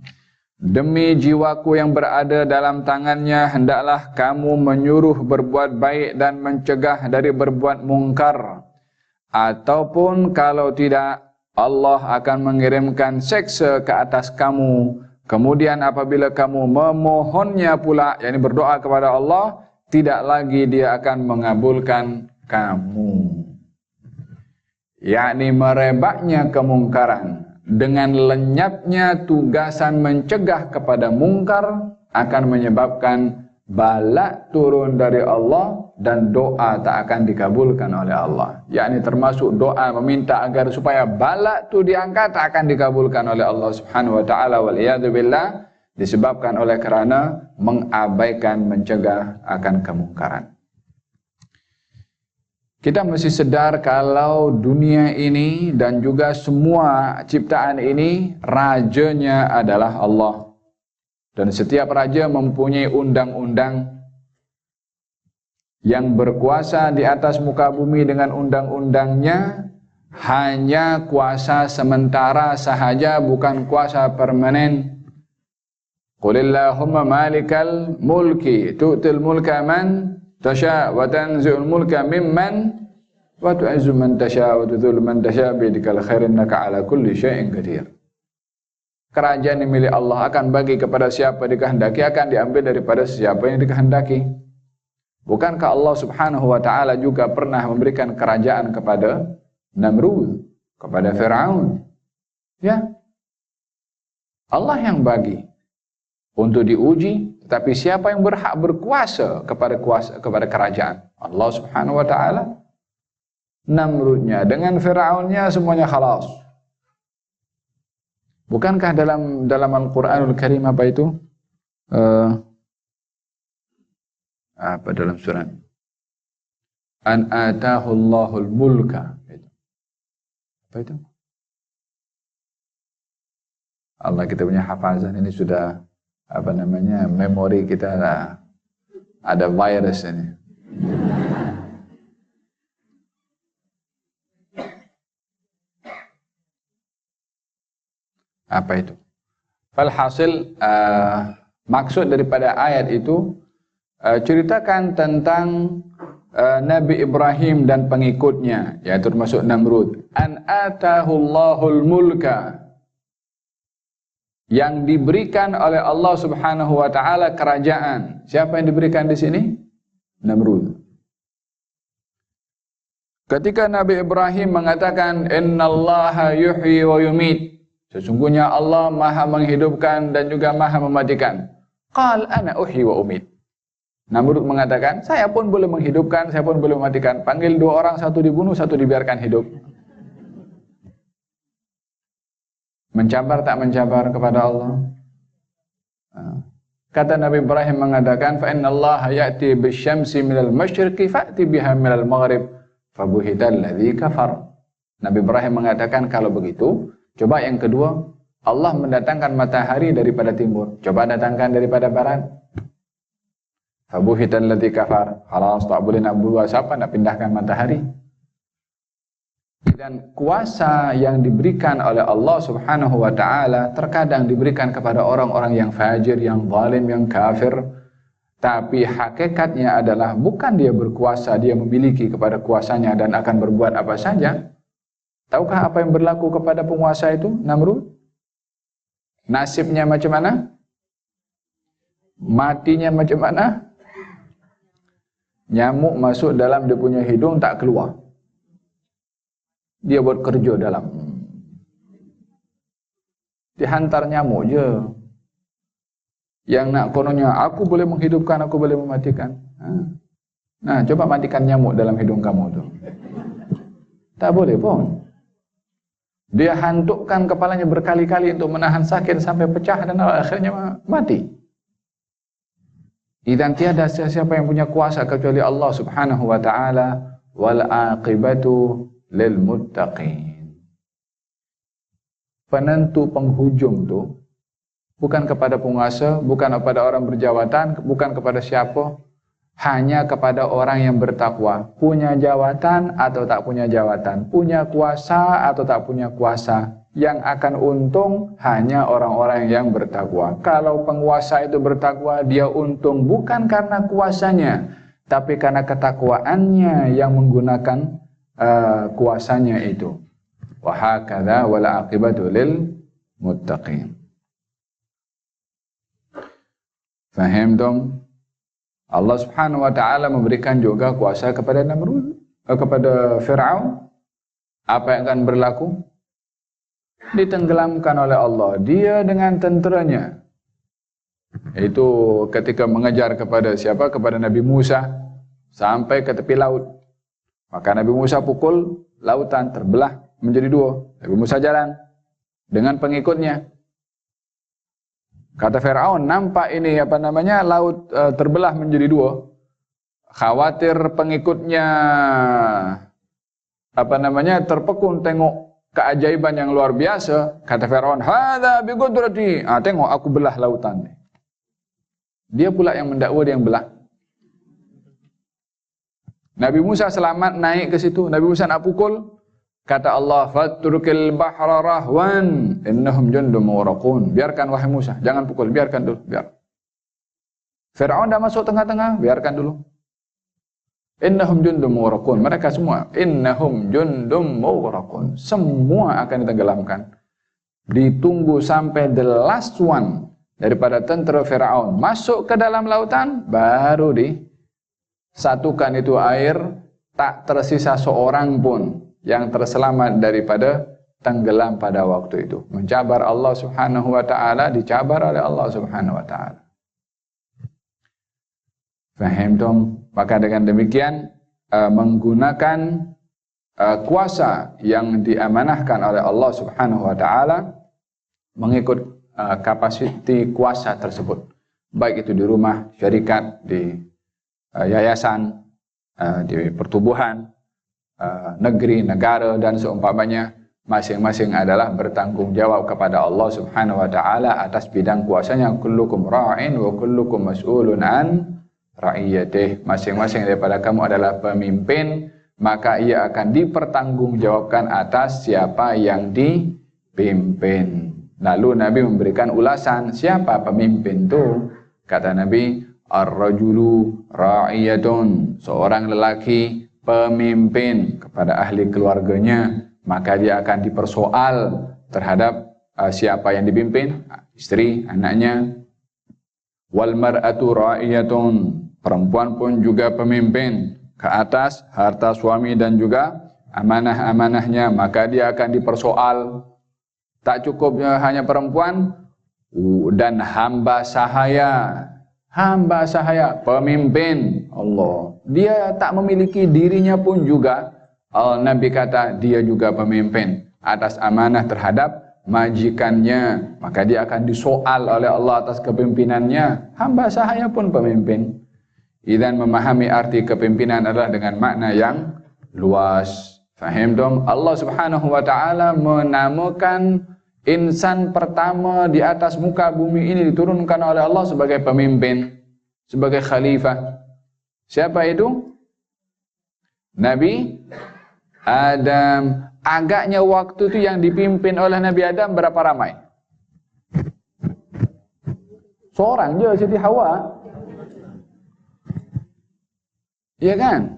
Demi jiwaku yang berada dalam tangannya, hendaklah kamu menyuruh berbuat baik dan mencegah dari berbuat mungkar. Ataupun kalau tidak, Allah akan mengirimkan seksa ke atas kamu. Kemudian apabila kamu memohonnya pula, yakni berdoa kepada Allah, tidak lagi dia akan mengabulkan kamu. Yakni merebaknya kemungkaran dengan lenyapnya tugasan mencegah kepada mungkar akan menyebabkan bala turun dari Allah dan doa tak akan dikabulkan oleh Allah. Yakni termasuk doa meminta agar supaya bala itu diangkat tak akan dikabulkan oleh Allah Subhanahu wa taala, wal iyad billah, disebabkan oleh kerana mengabaikan mencegah akan kemungkaran. Kita mesti sadar kalau dunia ini dan juga semua ciptaan ini rajanya adalah Allah. Dan setiap raja mempunyai undang-undang yang berkuasa di atas muka bumi dengan undang-undangnya hanya kuasa sementara sahaja, bukan kuasa permanen. Qulillahumma malikal mulki tu'til mulka man tasha wa tanzi'ul mulka mimman wa tu'izzu man tasha wa tudhillu man tasha biyadikal khair innaka ala kulli syai'in qadir. Kerajaan yang milik Allah akan bagi kepada siapa dikehendaki, akan diambil daripada siapa yang dikehendaki. Bukankah Allah Subhanahu wa taala juga pernah memberikan kerajaan kepada Namrud, kepada Firaun? Ya. Allah yang bagi untuk diuji. Tapi siapa yang berhak berkuasa kepada kerajaan? Allah Subhanahu wa taala. Namrudnya dengan Firaunnya semuanya khalas. Bukankah dalam Al-Qur'anul Karim apa itu? Apa dalam surat? An atahu Allahul mulka. Apa itu? Allah, kita punya hafazan ini sudah memori kita ada virus ini. Apa itu? Falhasil maksud daripada ayat itu ceritakan tentang Nabi Ibrahim dan pengikutnya, yaitu termasuk Namrud. An atahullahul mulka, yang diberikan oleh Allah Subhanahu wa taala kerajaan. Siapa yang diberikan di sini? Namrud. Ketika Nabi Ibrahim mengatakan innallaha yuhyi wa yumit, sesungguhnya Allah Maha menghidupkan dan juga Maha mematikan. Qal ana uhyi wa umit. Namrud mengatakan, saya pun boleh menghidupkan, saya pun boleh mematikan. Panggil dua orang, satu dibunuh, satu dibiarkan hidup. Mencabar tak mencabar kepada Allah? Kata Nabi Ibrahim mengatakan, fa innallaha ya'ti bisyamsi minal masyriqi fa'ti biha minal maghrib fabuhital ladzi kafar. Nabi Ibrahim mengatakan, kalau begitu, coba yang kedua, Allah mendatangkan matahari daripada timur, coba datangkan daripada barat. Fabuhital ladzi kafar. Halas, tak boleh nak buat siapa nak pindahkan matahari. Dan kuasa yang diberikan oleh Allah Subhanahu wa taala terkadang diberikan kepada orang-orang yang fajir, yang zalim, yang kafir. Tapi hakikatnya adalah bukan dia berkuasa, dia memiliki kepada kuasanya dan akan berbuat apa saja. Tahukah apa yang berlaku kepada penguasa itu, Namrud? Nasibnya macam mana? Matinya macam mana? Nyamuk masuk dalam dia punya hidung tak keluar. Dia buat kerja dalam. Dihantar nyamuk je. Yang nak kononnya, aku boleh menghidupkan, aku boleh mematikan. Nah, coba matikan nyamuk dalam hidung kamu tu. Tak boleh pun. Dia hantukkan kepalanya berkali-kali untuk menahan sakit sampai pecah dan akhirnya mati. Dan tiada siapa yang punya kuasa kecuali Allah Subhanahu wa taala. Wal aqibatu lil muttaqin. Penentu penghujung tu bukan kepada penguasa, bukan kepada orang berjawatan, bukan kepada siapa, hanya kepada orang yang bertakwa. Punya jawatan atau tak punya jawatan, punya kuasa atau tak punya kuasa, yang akan untung hanya orang-orang yang bertakwa. Kalau penguasa itu bertakwa, dia untung bukan karena kuasanya, tapi karena ketakwaannya yang menggunakan kuasanya itu. Wa hakadha wal aqibatu lil muttaqin. Faham dong? Allah Subhanahu wa taala memberikan juga kuasa kepada Namrud, kepada Firaun. Apa yang akan berlaku? Ditenggelamkan oleh Allah, dia dengan tenteranya. Itu ketika mengejar kepada siapa? Kepada Nabi Musa sampai ke tepi laut. Maka Nabi Musa pukul, lautan terbelah menjadi dua. Nabi Musa jalan dengan pengikutnya. Kata Firaun, nampak ini laut terbelah menjadi dua. khawatir pengikutnya terpekun tengok keajaiban yang luar biasa, kata Firaun, "Hadza bi qudrati." Tengok aku belah lautan. Dia pula yang mendakwa, dia yang belah. Nabi Musa selamat naik ke situ. Nabi Musa nak pukul, kata Allah, "Fatrukil bahra rahwan innahum jundum mughraqun." Biarkan wahai Musa, jangan pukul, biarkan dulu, biar. Firaun dah masuk tengah-tengah, biarkan dulu. Innahum jundum mughraqun. Mereka semua innahum jundum mughraqun. Semua akan ditenggelamkan. Ditunggu sampai the last one daripada tentera Firaun masuk ke dalam lautan, baru disatukan itu air, tak tersisa seorang pun yang terselamat daripada tenggelam pada waktu itu. Mencabar Allah Subhanahu wa taala, dicabar oleh Allah Subhanahu wa taala. Faham dong? Maka dengan demikian menggunakan kuasa yang diamanahkan oleh Allah Subhanahu wa taala, mengikut kapasiti kuasa tersebut, baik itu di rumah, syarikat, di yayasan, di pertubuhan, negeri, negara dan seumpamanya, masing-masing adalah bertanggung jawab kepada Allah Subhanahu wa taala atas bidang kuasanya. Kullukum ra'in wa kullukum mas'ulun an ra'iyatih. Masing-masing daripada kamu adalah pemimpin, maka ia akan dipertanggungjawabkan atas siapa yang dipimpin. Lalu Nabi memberikan ulasan siapa pemimpin itu. Kata Nabi, ar-rajulu ra'iyatun, seorang lelaki pemimpin kepada ahli keluarganya, maka dia akan dipersoal terhadap siapa yang dipimpin, istri, anaknya. Wal mar'atu ra'iyatun, perempuan pun juga pemimpin ke atas harta suami dan juga amanah-amanahnya, maka dia akan dipersoal. Tak cukup hanya perempuan dan hamba sahaya. Hamba sahaya, pemimpin Allah. Dia tak memiliki dirinya pun juga, Nabi kata dia juga pemimpin atas amanah terhadap majikannya, maka dia akan disoal oleh Allah atas kepemimpinannya. Hamba sahaya pun pemimpin. Idzan memahami arti kepemimpinan adalah dengan makna yang luas. Faham dong? Allah Subhanahu wa taala menamakan insan pertama di atas muka bumi ini diturunkan oleh Allah sebagai pemimpin, sebagai khalifah. Siapa itu? Nabi Adam. Agaknya waktu itu yang dipimpin oleh Nabi Adam berapa ramai? Seorang je, Siti Hawa. Iya kan?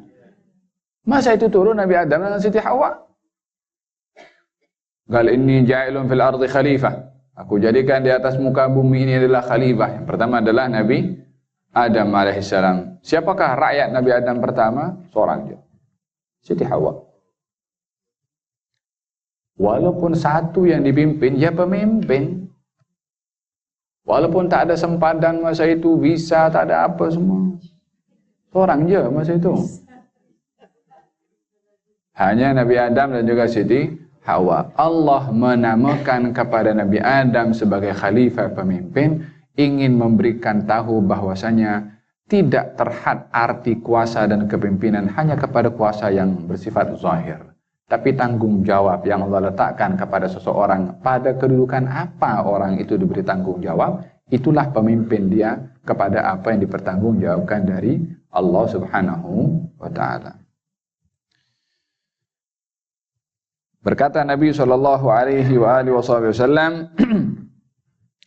Masa itu turun Nabi Adam dan Siti Hawa? Qal inni ja'ilun fil ardi khalifah. Aku jadikan di atas muka bumi ini adalah khalifah. Yang pertama adalah Nabi Adam alaihissalam. Siapakah rakyat Nabi Adam pertama? Seorang je, Siti Hawa. Walaupun satu yang dipimpin, ya pemimpin. Walaupun tak ada sempadan masa itu, visa, tak ada apa semua. Seorang je masa itu. Hanya Nabi Adam dan juga Siti Hawa. Allah menamakan kepada Nabi Adam sebagai khalifah pemimpin, ingin memberikan tahu bahwasanya tidak terhad arti kuasa dan kepemimpinan hanya kepada kuasa yang bersifat zahir. Tapi tanggung jawab yang Allah letakkan kepada seseorang, pada kedudukan apa orang itu diberi tanggung jawab, itulah pemimpin dia kepada apa yang dipertanggungjawabkan dari Allah Subhanahu wa taala. Berkata Nabi sallallahu alaihi wasallam,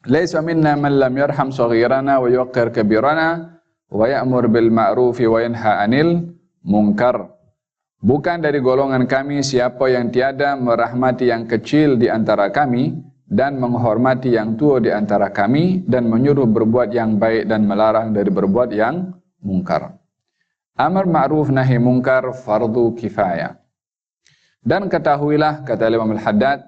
"Laisa minna man lam yarham saghirana wa yuqir kabirana wa ya'mur bil ma'ruf wa yanha 'anil munkar." Bukan dari golongan kami siapa yang tiada merahmati yang kecil di antara kami dan menghormati yang tua di antara kami dan menyuruh berbuat yang baik dan melarang dari berbuat yang mungkar. Amar ma'ruf nahi mungkar fardu kifayah. Dan ketahuilah, kata Imam Al-Haddad,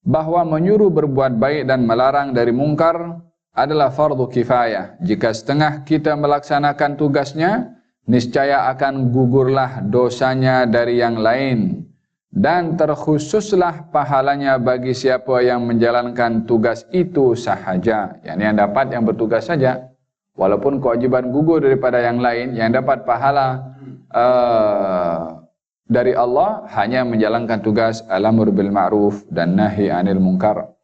bahwa menyuruh berbuat baik dan melarang dari mungkar adalah fardu kifayah. Jika setengah kita melaksanakan tugasnya, niscaya akan gugurlah dosanya dari yang lain, dan terkhususlah pahalanya bagi siapa yang menjalankan tugas itu sahaja. Yang dapat yang bertugas saja. walaupun kewajiban gugur daripada yang lain, yang dapat pahala dari Allah hanya menjalankan tugas al-amr bil ma'ruf dan nahi anil munkar.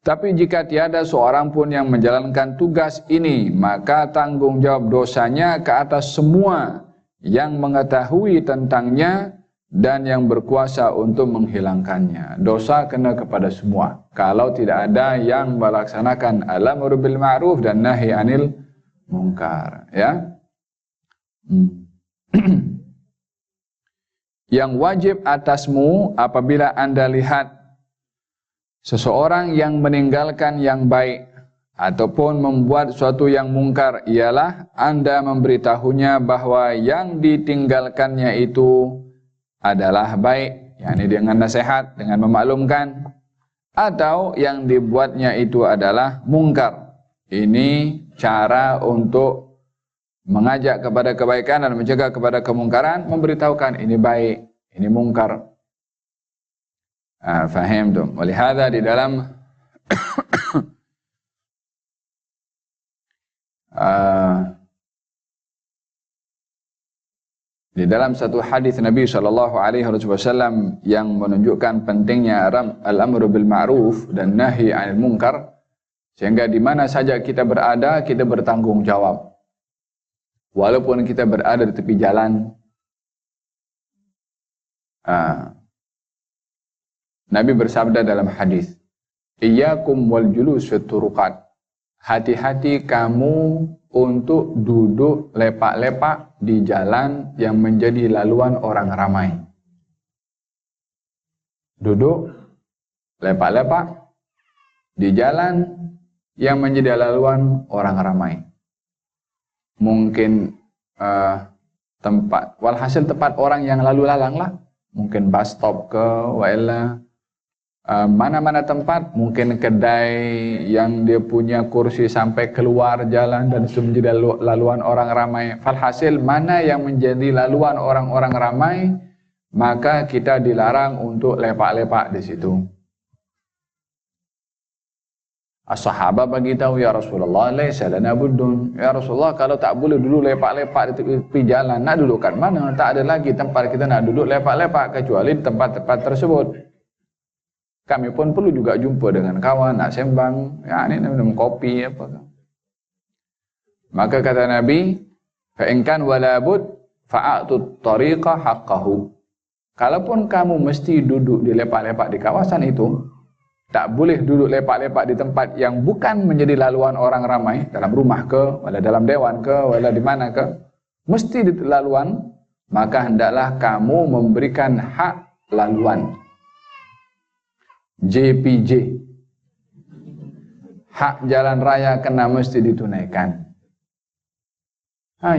Tapi jika tiada seorang pun yang menjalankan tugas ini, maka tanggung jawab dosanya ke atas semua yang mengetahui tentangnya dan yang berkuasa untuk menghilangkannya. Dosa kena kepada semua kalau tidak ada yang melaksanakan al-amr bil ma'ruf dan nahi anil munkar, ya. Yang wajib atasmu apabila Anda lihat seseorang yang meninggalkan yang baik ataupun membuat suatu yang mungkar, ialah Anda memberitahunya bahwa yang ditinggalkannya itu adalah baik, yakni dengan nasihat, dengan memaklumkan, atau yang dibuatnya itu adalah mungkar. Ini cara untuk mengajak kepada kebaikan dan mencegah kepada kemungkaran, memberitahukan ini baik, ini mungkar. Faham tu? Walihada di dalam di dalam satu hadis Nabi SAW yang menunjukkan pentingnya al-amru bil ma'ruf dan nahi 'anil munkar, sehingga di mana saja kita berada, kita bertanggung jawab. Walaupun kita berada di tepi jalan, Nabi bersabda dalam hadis, "Iyyakum wal julus fit turuqat." Hati-hati kamu untuk duduk lepak-lepak di jalan yang menjadi laluan orang ramai. Duduk lepak-lepak di jalan yang menjadi laluan orang ramai. Mungkin tempat, walhasil tempat orang yang lalu lalang lah. Mungkin bus stop ke, wa'illa mana-mana tempat, mungkin kedai yang dia punya kursi sampai keluar jalan dan itu menjadi laluan orang ramai. Falhasil mana yang menjadi laluan orang-orang ramai, maka kita dilarang untuk lepak-lepak di situ. As-sahabah bagi tahu, ya Rasulullah, laisa lana buddun. Ya Rasulullah, kalau tak boleh dulu lepak-lepak di tepi jalan, nak duduk kat mana? Tak ada lagi tempat kita nak duduk lepak-lepak kecuali di tempat-tempat tersebut. Kami pun perlu juga jumpa dengan kawan, nak sembang, ya ini minum kopi apa. Maka kata Nabi, fa in kan wala bud fa'atu tariqa haqqahu. Kalaupun kamu mesti duduk di lepak-lepak di kawasan itu, tak boleh duduk lepak-lepak di tempat yang bukan menjadi laluan orang ramai, dalam rumah ke, wala dalam dewan ke, wala di mana ke, mesti di laluan, maka hendaklah kamu memberikan hak laluan. JPJ, hak jalan raya kena mesti ditunaikan.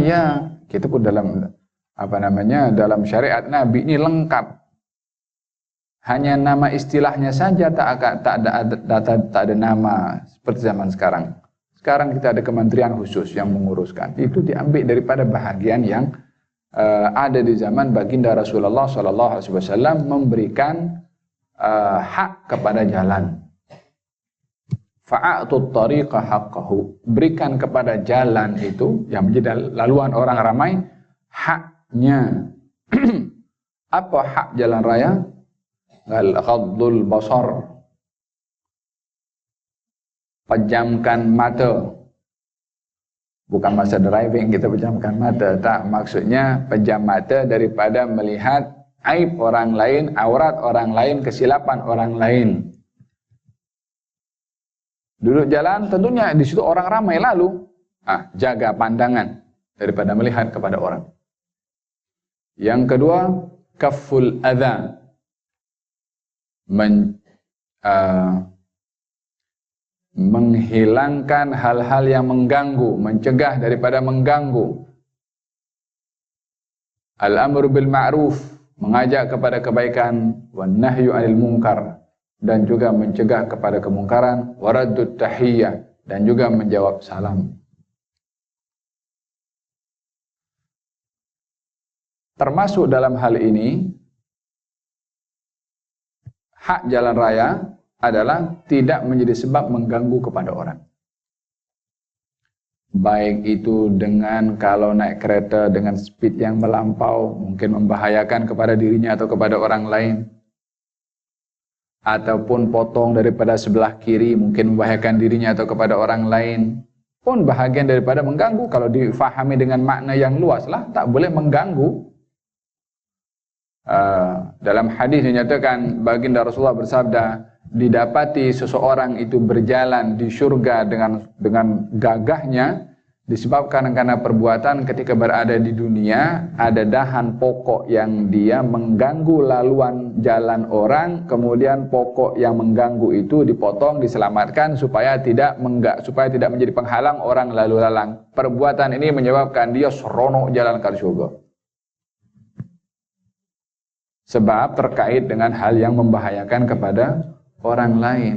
Ya, kita pun dalam dalam syariat Nabi ini lengkap. Hanya nama istilahnya saja tak ada nama seperti zaman sekarang. Sekarang kita ada kementerian khusus yang menguruskan. Itu diambil daripada bahagian yang ada di zaman baginda Rasulullah SAW memberikan hak kepada jalan. Fa'atut tariqa haqqahu, berikan kepada jalan itu yang menjadi laluan orang ramai haknya. Apa hak jalan raya? Al-ghaddul basar, pejamkan mata. Bukan masa driving kita pejamkan mata, tak, maksudnya pejam mata daripada melihat aib orang lain, aurat orang lain, kesilapan orang lain. Duduk jalan tentunya di situ orang ramai lalu. Jaga pandangan daripada melihat kepada orang. Yang kedua, kafful adza. Menghilangkan hal-hal yang mengganggu, mencegah daripada mengganggu. Al-amru bil ma'ruf, mengajak kepada kebaikan, wan nahyu 'anil munkar, dan juga mencegah kepada kemungkaran, waraddut tahiyyah, dan juga menjawab salam. Termasuk dalam hal ini, hak jalan raya adalah tidak menjadi sebab mengganggu kepada orang. baik itu dengan kalau naik kereta dengan speed yang melampau, mungkin membahayakan kepada dirinya atau kepada orang lain, ataupun potong daripada sebelah kiri, mungkin membahayakan dirinya atau kepada orang lain, pun bahagian daripada mengganggu. Kalau difahami dengan makna yang luas lah, tak boleh mengganggu. Dalam hadis dinyatakan baginda Rasulullah bersabda, didapati seseorang itu berjalan di surga dengan gagahnya disebabkan karena perbuatan ketika berada di dunia ada dahan pokok yang dia mengganggu laluan jalan orang, kemudian pokok yang mengganggu itu dipotong, diselamatkan supaya tidak menjadi penghalang orang lalu lalang. Perbuatan ini menyebabkan dia seronok jalan ke surga. Sebab terkait dengan hal yang membahayakan kepada orang lain.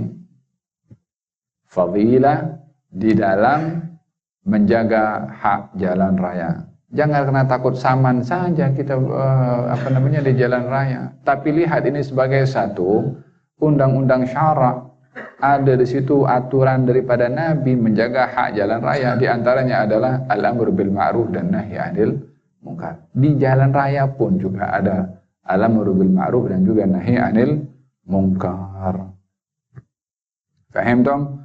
Fadilah di dalam menjaga hak jalan raya. Jangan karena takut saman saja kita di jalan raya. Tapi lihat ini sebagai satu undang-undang syarak. Ada di situ aturan daripada Nabi menjaga hak jalan raya. Di antaranya adalah al-amr bil ma'ruf dan nahi 'anil munkar. Di jalan raya pun juga ada al-amr bil ma'ruf dan juga nahi 'anil munkar. Faham dong?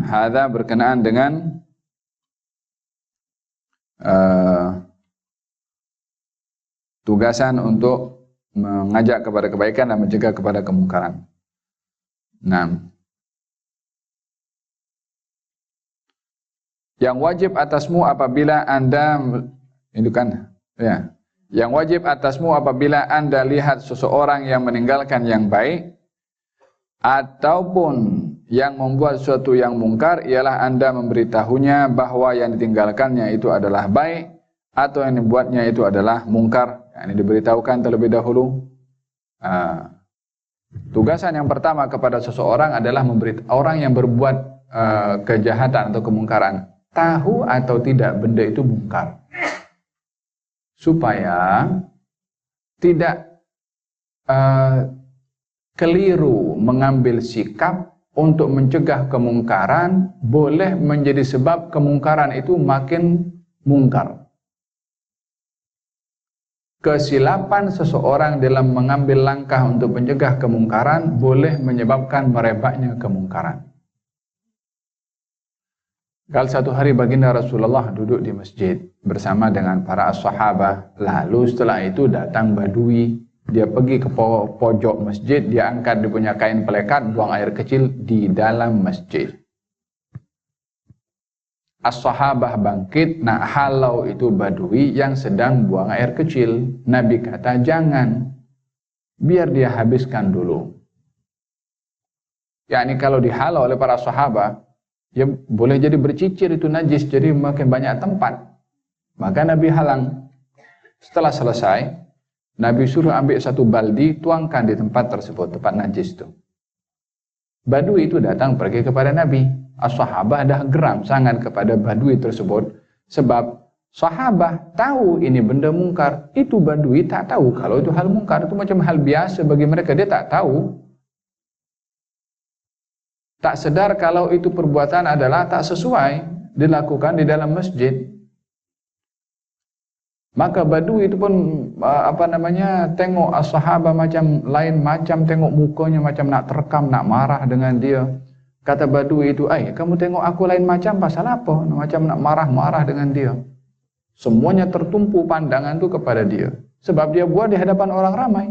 Hadza berkenaan dengan tugasan untuk mengajak kepada kebaikan dan mencegah kepada kemungkaran. Nah, yang wajib atasmu apabila Anda yang wajib atasmu apabila Anda lihat seseorang yang meninggalkan yang baik ataupun yang membuat sesuatu yang mungkar, ialah Anda memberitahunya bahwa yang ditinggalkannya itu adalah baik atau yang dibuatnya itu adalah mungkar. Ini diberitahukan terlebih dahulu. Tugasan yang pertama kepada seseorang adalah memberitahu orang yang berbuat kejahatan atau kemungkaran, tahu atau tidak benda itu mungkar, supaya tidak keliru mengambil sikap untuk mencegah kemungkaran, boleh menjadi sebab kemungkaran itu makin mungkar. Kesilapan seseorang dalam mengambil langkah untuk mencegah kemungkaran boleh menyebabkan merebaknya kemungkaran. Kalau satu hari baginda Rasulullah duduk di masjid bersama dengan para sahabat, lalu setelah itu datang badui. Dia pergi ke pojok masjid, dia angkat dia punya kain pelekat, buang air kecil di dalam masjid. As-sahabah bangkit, nak halau itu badui yang sedang buang air kecil. Nabi kata, jangan, biar dia habiskan dulu. Yakni kalau dihalau oleh para sahabat, ya boleh jadi bercicir itu najis, jadi makin banyak tempat. Maka Nabi halang. Setelah selesai, Nabi suruh ambil satu baldi, tuangkan di tempat tersebut, tempat najis itu. Badui itu datang pergi kepada Nabi. As-sahabah dah geram sangat kepada badui tersebut. Sebab sahabah tahu ini benda mungkar. Itu badui tak tahu kalau itu hal mungkar. Itu macam hal biasa bagi mereka. Dia tak tahu. Tak sedar kalau itu perbuatan adalah tak sesuai dilakukan di dalam masjid. Maka badui itu pun tengok as-sahabah macam lain macam, tengok mukanya macam nak terekam, nak marah dengan dia. Kata badui itu, kamu tengok aku lain macam pasal apa? Macam nak marah-marah dengan dia. Semuanya tertumpu pandangan itu kepada dia. Sebab dia buat di hadapan orang ramai.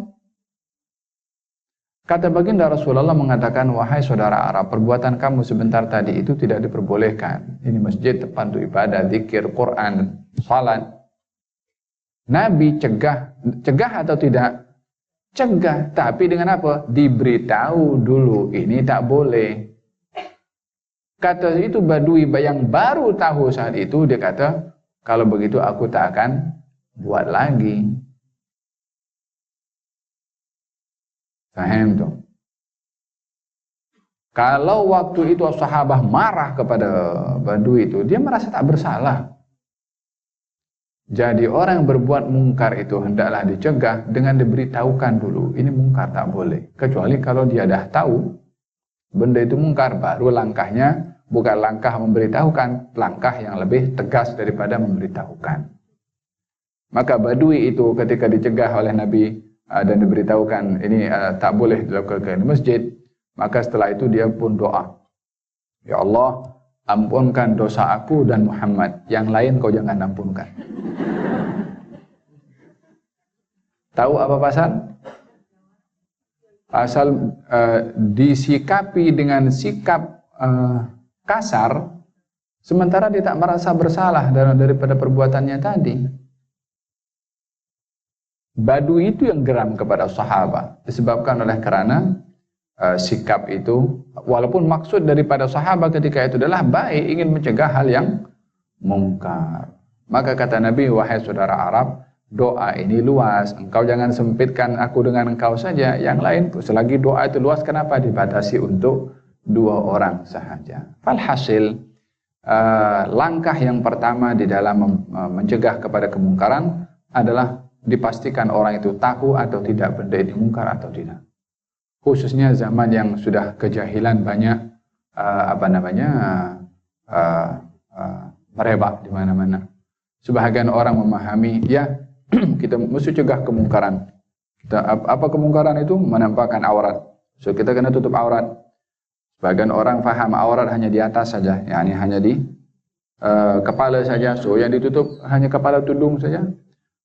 Kata baginda Rasulullah mengatakan, wahai saudara Arab, perbuatan kamu sebentar tadi itu tidak diperbolehkan. Ini masjid tempat untuk ibadah, zikir, Quran, salat. Nabi cegah atau tidak? Cegah, tapi dengan apa? Diberitahu dulu, ini tak boleh. Kata itu badui yang baru tahu saat itu, dia kata, kalau begitu aku tak akan buat lagi. Faham tuh? Kalau waktu itu sahabat marah kepada badui itu, dia merasa tak bersalah. Jadi orang yang berbuat mungkar itu hendaklah dicegah dengan diberitahukan dulu. Ini mungkar tak boleh. Kecuali kalau dia dah tahu benda itu mungkar, baru langkahnya bukan langkah memberitahukan, langkah yang lebih tegas daripada memberitahukan. Maka Badui itu ketika dicegah oleh Nabi dan diberitahukan ini tak boleh dilakukan di masjid, maka setelah itu dia pun doa, ya Allah, ampunkan dosa aku dan Muhammad, yang lain kau jangan ampunkan. Tahu apa pasal? Pasal disikapi dengan sikap kasar, sementara dia tak merasa bersalah daripada perbuatannya tadi. Badui itu yang geram kepada sahabat, disebabkan oleh karena sikap itu, walaupun maksud daripada sahabat ketika itu adalah baik, ingin mencegah hal yang mungkar. Maka kata Nabi, wahai saudara Arab, doa ini luas, engkau jangan sempitkan aku dengan engkau saja, yang lain selagi doa itu luas, kenapa dibatasi untuk 2 orang sahaja? Falhasil, langkah yang pertama di dalam mencegah kepada kemungkaran adalah dipastikan orang itu tahu atau tidak benda itu mungkar atau tidak. Khususnya zaman yang sudah kejahilan banyak merebak di mana-mana. Sebahagian orang memahami, ya kita mesti cegah kemungkaran. Apa kemungkaran itu? Menampakkan aurat. So kita kena tutup aurat. Sebagian orang faham aurat hanya di atas saja, yakni hanya di kepala saja. So yang ditutup hanya kepala tudung saja.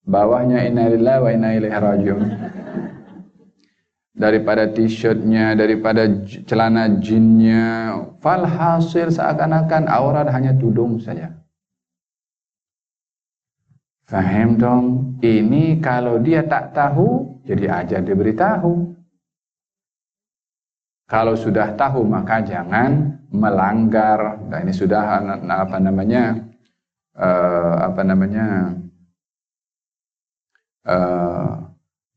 Bawahnya inna lillahi wa inna ilaihi rajiun. Daripada t-shirtnya, daripada celana jinnya, falhasil seakan-akan aurat hanya tudung saja. Faham dong? Ini kalau dia tak tahu, jadi aja diberitahu. Kalau sudah tahu maka jangan melanggar. Nah, ini sudah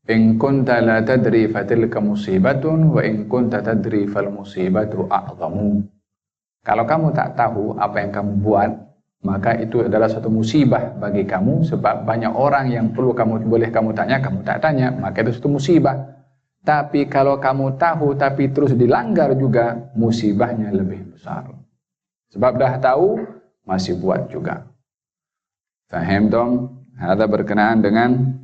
in kunta la tadri fatilka musibatun wa in kunta tadri fal musibatu a'zamu. Kalau kamu tak tahu apa yang kamu buat, maka itu adalah suatu musibah bagi kamu, sebab banyak orang yang boleh kamu tanya, kamu tak tanya, maka itu suatu musibah. Tapi kalau kamu tahu tapi terus dilanggar juga, musibahnya lebih besar. Sebab dah tahu masih buat juga. Faham dong? Ada berkenaan dengan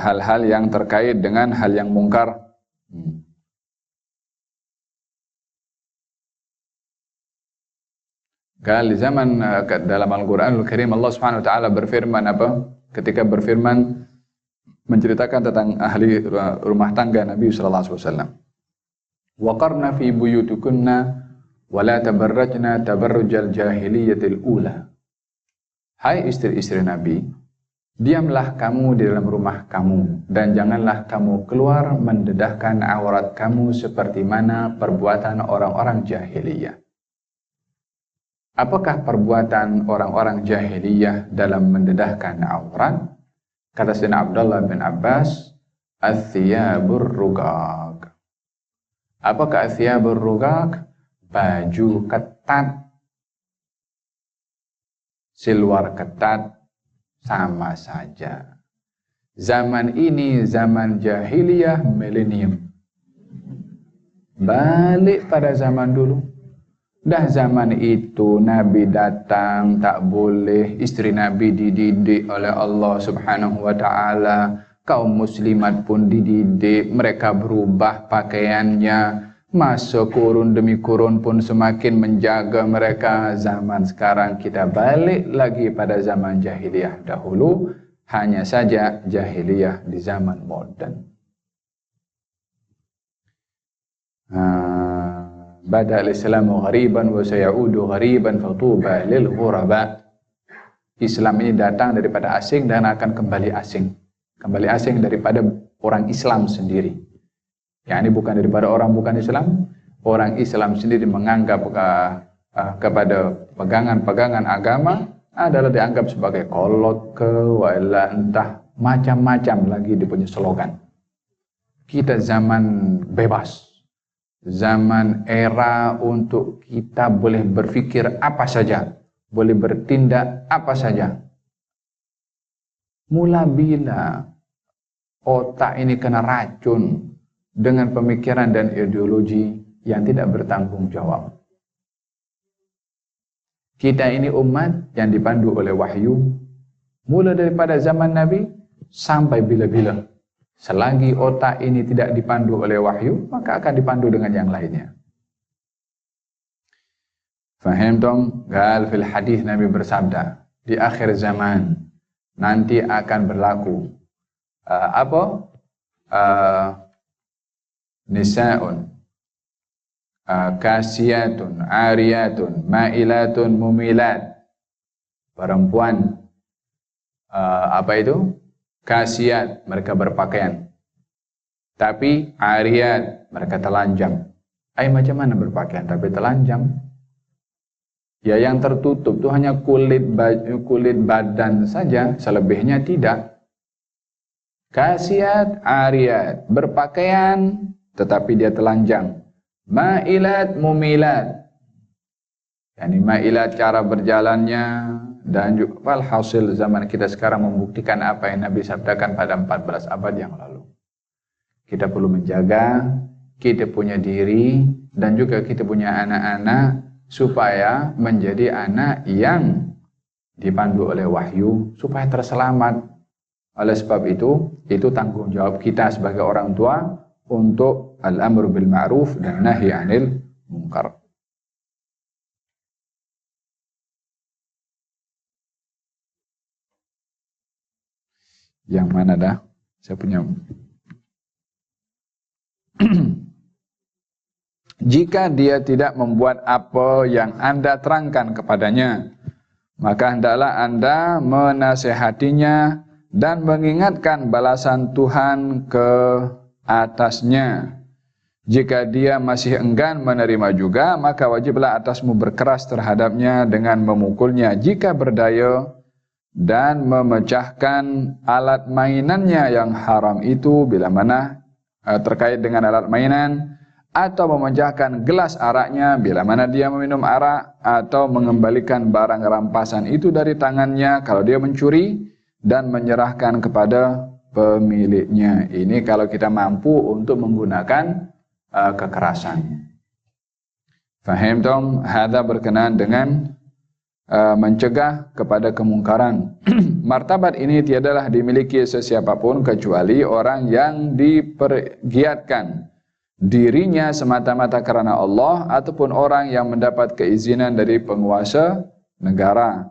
hal-hal yang terkait dengan hal yang mungkar. Kalau di zaman dalam Al-Quranul Karim Allah Subhanahu Wa Taala berfirman apa? Ketika berfirman menceritakan tentang ahli rumah tangga Nabi Sallallahu Alaihi Wasallam. Waqarna fi buyutikunna wa la tabarrajna tabarrujal jahiliyatil ula. Hai istri-istri Nabi, diamlah kamu di dalam rumah kamu dan janganlah kamu keluar mendedahkan aurat kamu seperti mana perbuatan orang-orang jahiliyah. Apakah perbuatan orang-orang jahiliyah dalam mendedahkan aurat? Kata Sayyidina Abdullah bin Abbas, athiyabur rugaq. Apakah athiyabur rugaq? Baju ketat, siluar ketat, sama saja. Zaman ini zaman jahiliyah milenium. Balik pada zaman dulu. Dah zaman itu Nabi datang tak boleh, istri Nabi dididik oleh Allah Subhanahu Wa Taala, kaum muslimat pun dididik, mereka berubah pakaiannya, masa kurun demi kurun pun semakin menjaga mereka. Zaman sekarang kita balik lagi pada zaman jahiliyah dahulu, hanya saja jahiliyah di zaman modern. Bada al-Islamu ghariban wa sayaudu ghariban fatuba lil ghuraba. Islam ini datang daripada asing dan akan kembali asing. Kembali asing daripada orang Islam sendiri. Ya, ini bukan daripada orang bukan Islam. Orang Islam sendiri menganggap kepada pegangan-pegangan agama adalah dianggap sebagai kolot wala entah macam-macam lagi dia punya slogan. Kita zaman bebas. Zaman era untuk kita boleh berfikir apa saja, boleh bertindak apa saja. Mula bila otak ini kena racun dengan pemikiran dan ideologi yang tidak bertanggung jawab. Kita ini umat yang dipandu oleh wahyu mulai daripada zaman Nabi sampai bila-bila. Selagi otak ini tidak dipandu oleh wahyu, maka akan dipandu dengan yang lainnya. Faham dong? Gal fil hadis Nabi bersabda, di akhir zaman nanti akan berlaku nisa'un kasiyatun ariyatun ma'ilatun mumilat. Perempuan kasiyat, mereka berpakaian, tapi ariyat, mereka telanjang. Macam mana berpakaian tapi telanjang? Ya, yang tertutup itu hanya kulit badan saja, selebihnya tidak. Kasiyat, ariyat, berpakaian tetapi dia telanjang. Ma'ilat, mumilat. Yani ma'ilat cara berjalannya, dan juga walhasil zaman kita sekarang membuktikan apa yang Nabi sabdakan pada 14 abad yang lalu. Kita perlu menjaga kita punya diri dan juga kita punya anak-anak supaya menjadi anak yang dipandu oleh wahyu supaya terselamat. Oleh sebab itu tanggung jawab kita sebagai orang tua untuk al-amru bil ma'ruf dan nahi 'anil munkar. Yang mana dah? Saya punya. Jika dia tidak membuat apa yang Anda terangkan kepadanya, maka hendaklah Anda menasihatinya dan mengingatkan balasan Tuhan ke atasnya. Jika dia masih enggan menerima juga, maka wajiblah atasmu berkeras terhadapnya dengan memukulnya jika berdaya, dan memecahkan alat mainannya yang haram itu bila mana terkait dengan alat mainan, atau memecahkan gelas araknya bila mana dia meminum arak, atau mengembalikan barang rampasan itu dari tangannya kalau dia mencuri, dan menyerahkan kepada pemiliknya. Ini kalau kita mampu untuk menggunakan kekerasan. Faham dong? Hadza berkenaan dengan mencegah kepada kemungkaran. Martabat ini tiadalah dimiliki sesiapapun kecuali orang yang dipergiatkan dirinya semata-mata karena Allah, ataupun orang yang mendapat keizinan dari penguasa negara.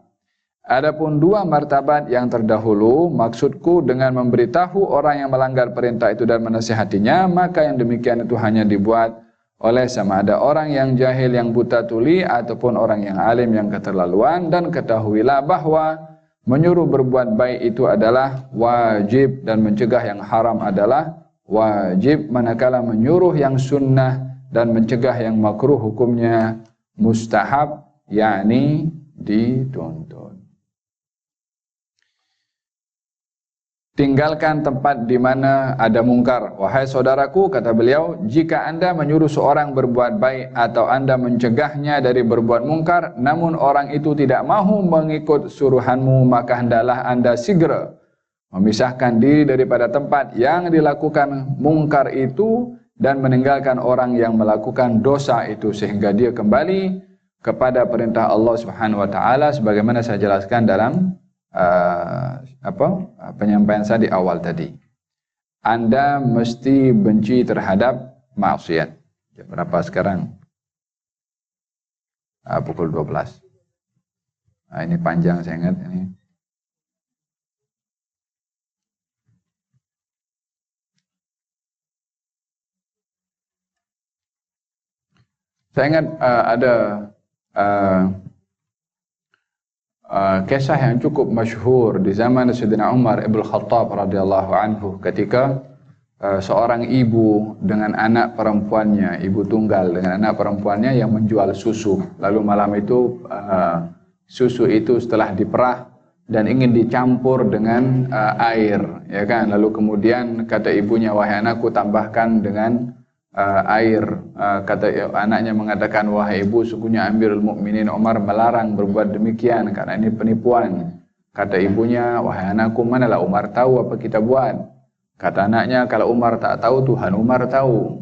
Adapun dua martabat yang terdahulu, maksudku dengan memberitahu orang yang melanggar perintah itu dan menasihatinya, maka yang demikian itu hanya dibuat oleh sama ada orang yang jahil yang buta tuli ataupun orang yang alim yang keterlaluan. Dan ketahuilah bahwa menyuruh berbuat baik itu adalah wajib dan mencegah yang haram adalah wajib, manakala menyuruh yang sunnah dan mencegah yang makruh hukumnya mustahab, yakni dituntut. Tinggalkan tempat di mana ada mungkar. Wahai saudaraku, kata beliau, jika Anda menyuruh seorang berbuat baik atau Anda mencegahnya dari berbuat mungkar, namun orang itu tidak mahu mengikut suruhanmu, maka hendaklah Anda segera memisahkan diri daripada tempat yang dilakukan mungkar itu dan meninggalkan orang yang melakukan dosa itu sehingga dia kembali kepada perintah Allah Subhanahu wa taala sebagaimana saya jelaskan dalam penyampaian saya di awal tadi. Anda mesti benci terhadap maksiat. Jam berapa sekarang? Pukul 12. Ini panjang saya ingat ini. Saya ingat ada kisah yang cukup masyhur di zaman Sayyidina Umar Ibn Khattab radhiyallahu anhu, ketika seorang ibu dengan anak perempuannya, ibu tunggal dengan anak perempuannya yang menjual susu. Lalu malam itu susu itu setelah diperah dan ingin dicampur dengan air, ya kan? Lalu kemudian kata ibunya, wahai anakku, tambahkan dengan air. Kata anaknya mengatakan, wahai ibu, sungguhnya Amirul Mukminin Umar melarang berbuat demikian karena ini penipuan. Kata ibunya, wahai anakku, manalah Umar tahu apa kita buat? Kata anaknya, kalau Umar tak tahu, Tuhan Umar tahu.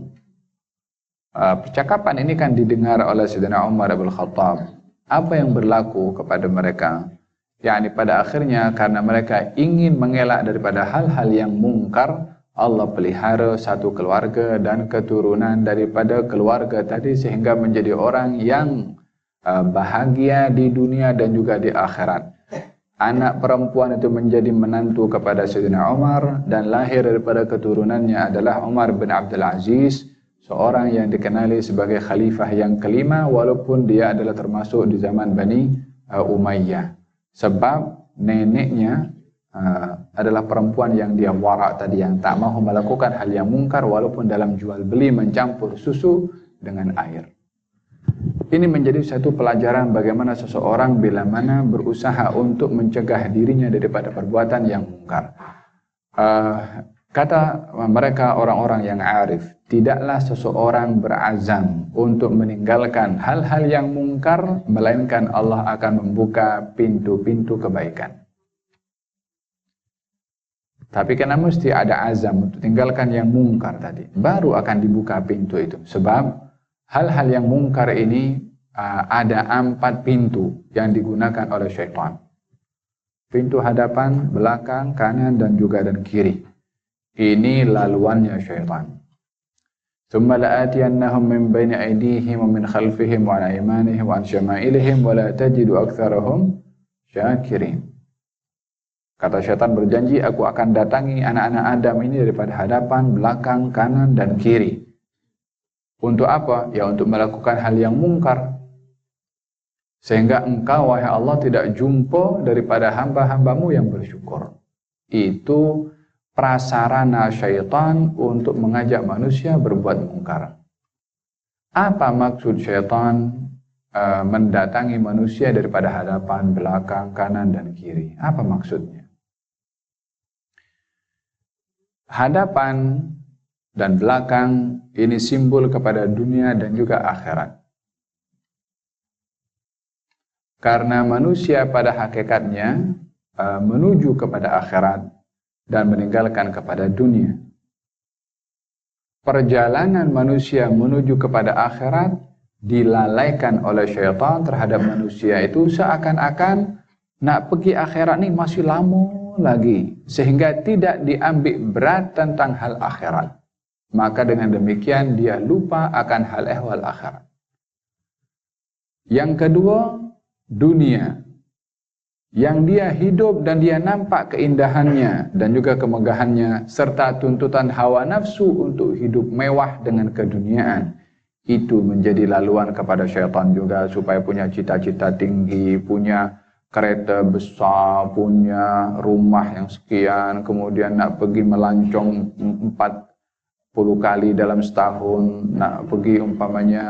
Percakapan ini kan didengar oleh Sayyidina Umar Ibn Khattab. Apa yang berlaku kepada mereka? yakni pada akhirnya karena mereka ingin mengelak daripada hal-hal yang mungkar, Allah pelihara satu keluarga dan keturunan daripada keluarga tadi sehingga menjadi orang yang bahagia di dunia dan juga di akhirat. Anak perempuan itu menjadi menantu kepada Sayyidina Umar dan lahir daripada keturunannya adalah Umar bin Abdul Aziz, seorang yang dikenali sebagai khalifah yang kelima walaupun dia adalah termasuk di zaman Bani Umayyah. Sebab neneknya adalah perempuan yang dia warak tadi, yang tak mahu melakukan hal yang mungkar walaupun dalam jual beli mencampur susu dengan air. Ini menjadi satu pelajaran bagaimana seseorang bila mana berusaha untuk mencegah dirinya daripada perbuatan yang mungkar. Kata mereka orang-orang yang arif, tidaklah seseorang berazam untuk meninggalkan hal-hal yang mungkar, melainkan Allah akan membuka pintu-pintu kebaikan. Tapi karena mesti ada azam untuk tinggalkan yang mungkar tadi, baru akan dibuka pintu itu. Sebab hal-hal yang mungkar ini ada 4 pintu yang digunakan oleh syaitan. Pintu hadapan, belakang, kanan, dan juga dan kiri. Ini laluannya syaitan. ثُمَّ لَآتِيَنَّهُمْ مِنْ بَيْنِ أَيْدِيهِمْ وَمِنْ خَلْفِهِمْ وَعَنْ أَيْمَانِهِمْ وَعَنْ شَمَائِلِهِمْ وَلَا تَجِدُ أَكْثَرَهُمْ شَاكِرِينَ. Kata syaitan berjanji, aku akan datangi anak-anak Adam ini daripada hadapan, belakang, kanan, dan kiri. Untuk apa? Ya untuk melakukan hal yang mungkar. Sehingga engkau, wahai Allah, tidak jumpa daripada hamba-hambamu yang bersyukur. Itu prasarana syaitan untuk mengajak manusia berbuat mungkar. Apa maksud syaitan mendatangi manusia daripada hadapan, belakang, kanan, dan kiri? Apa maksudnya? Hadapan dan belakang ini simbol kepada dunia dan juga akhirat. Karena manusia pada hakikatnya menuju kepada akhirat dan meninggalkan kepada dunia. Perjalanan manusia menuju kepada akhirat dilalaikan oleh syaitan terhadap manusia itu seakan-akan nak pergi akhirat ni masih lama lagi, sehingga tidak diambil berat tentang hal akhirat. Maka dengan demikian dia lupa akan hal ehwal akhirat. Yang kedua, dunia. Yang dia hidup dan dia nampak keindahannya dan juga kemegahannya serta tuntutan hawa nafsu untuk hidup mewah dengan keduniaan. Itu menjadi laluan kepada syaitan juga supaya punya cita-cita tinggi, punya kereta besar, punya rumah yang sekian, kemudian nak pergi melancong 40 kali dalam setahun, nak pergi umpamanya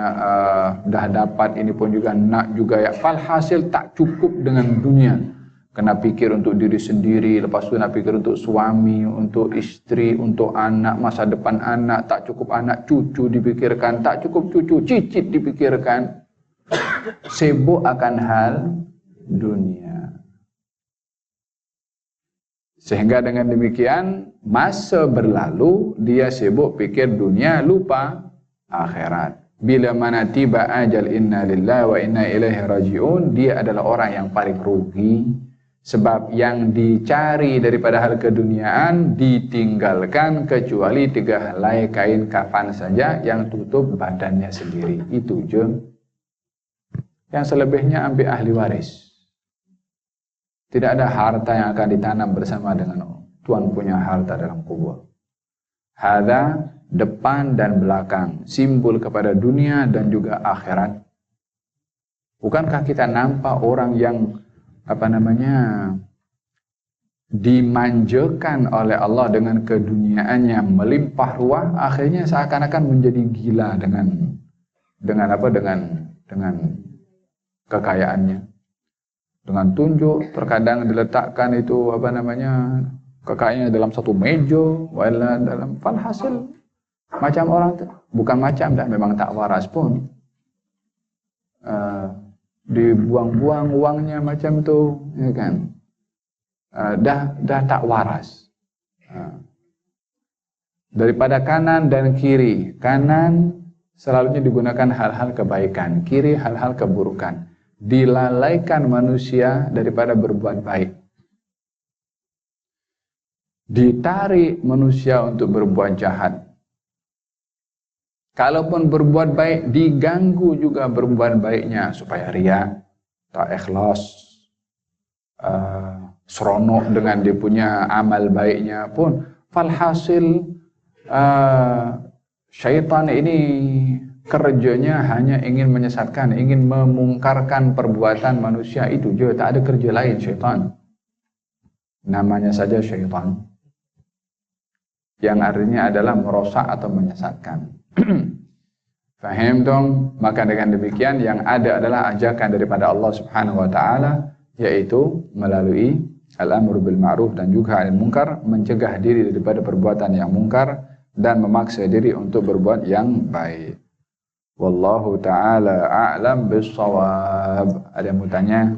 dah dapat ini pun juga nak juga ya. Falhasil tak cukup dengan dunia. Kena fikir untuk diri sendiri, lepas tu nak fikir untuk suami, untuk isteri, untuk anak, masa depan anak, tak cukup anak cucu dipikirkan, tak cukup cucu cicit dipikirkan. Sibuk akan hal dunia. Sehingga dengan demikian masa berlalu, dia sibuk fikir dunia, lupa akhirat. Bila mana tiba ajal inna lillahi wa inna ilaihi raji'un, dia adalah orang yang paling rugi. Sebab yang dicari daripada hal keduniaan ditinggalkan kecuali 3 helai kain kafan saja yang tutup badannya sendiri. Itu je. Yang selebihnya ambil ahli waris. Tidak ada harta yang akan ditanam bersama dengan tuan punya harta dalam kubur. Hadza depan dan belakang, simbol kepada dunia dan juga akhirat. Bukankah kita nampak orang yang dimanjakan oleh Allah dengan keduniaannya melimpah ruah, akhirnya seakan-akan menjadi gila dengan kekayaannya. Dengan tunjuk, terkadang diletakkan itu kekayaannya dalam satu meja, wala dalam falhasil macam orang bukan macam dah, memang tak waras pun. Dibuang-buang uangnya macam tu, ya kan? Dah tak waras. Daripada kanan dan kiri, kanan selalunya digunakan hal-hal kebaikan, kiri hal-hal keburukan. dilalaikan manusia daripada berbuat baik. Ditarik manusia untuk berbuat jahat. Kalaupun berbuat baik, diganggu juga berbuat baiknya supaya riya, tak ikhlas, seronok dengan dia punya amal baiknya pun. Falhasil syaitan ini kerjanya hanya ingin menyesatkan, ingin memungkarkan perbuatan manusia itu je, tak ada kerja lain syaitan. Namanya saja syaitan, yang artinya adalah merosak atau menyesatkan. Faham dong? Maka dengan demikian yang ada adalah ajakan daripada Allah Subhanahu wa taala, yaitu melalui al-amru bil ma'ruf dan juga anil munkar, mencegah diri daripada perbuatan yang mungkar dan memaksa diri untuk berbuat yang baik. Wallahu taala a'lam bis-shawab. Ada yang mau tanya?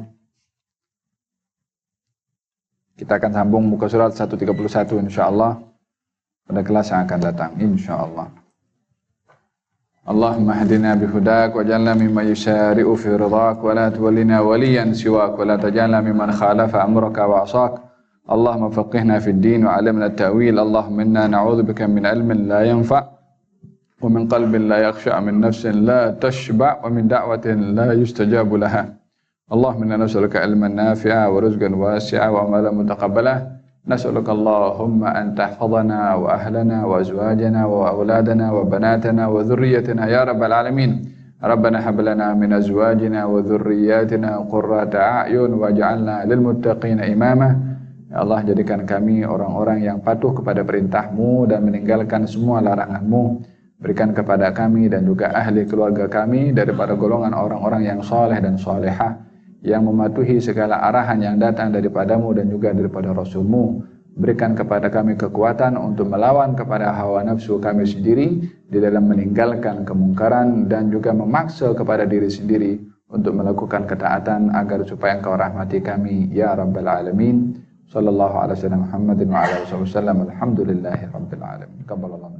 Kita akan sambung muka surat 131 insyaallah pada kelas yang akan datang insyaallah. Allahumma hadina bihudak waj'alna mimman yusari'u fi ridhak wa la tuwallina waliyan siwak wa la taj'alna mimman khalafa amraka wa 'asak. Allahumma faqihna fid din wa 'allimna at-ta'wil. Allahumma inna na'udzubika min ilmin la yanfa' wa min qalbin la yakhsha' min nafsin la tashba' wa min da'watin la yustajabu laha. Allahumma inna nas'aluka ilman nafi'a wa rizqan wasi'a wa amalan mutaqabbalah. نسألك اللهم أن تحفظنا وأهلنا وأزواجنا وأولادنا وبناتنا وذريتنا يا رب العالمين. ربنا هب لنا من أزواجنا وذرياتنا قرة أعين واجعلنا للمتقين إماما. Ya Allah, jadikan kami orang-orang yang patuh kepada perintah-Mu dan meninggalkan semua larangan-Mu. Berikan kepada kami dan juga ahli keluarga kami daripada golongan orang-orang yang saleh dan salehah, yang mematuhi segala arahan yang datang daripadamu dan juga daripada Rasul-Mu. Berikan kepada kami kekuatan untuk melawan kepada hawa nafsu kami sendiri di dalam meninggalkan kemungkaran dan juga memaksa kepada diri sendiri untuk melakukan ketaatan agar supaya Engkau rahmati kami ya Rabbal Alamin. Sallallahu alaihi wasallam Muhammadin wa ala alihi wasallam. Alhamdulillahi Rabbil Alamin. Qabbalallahu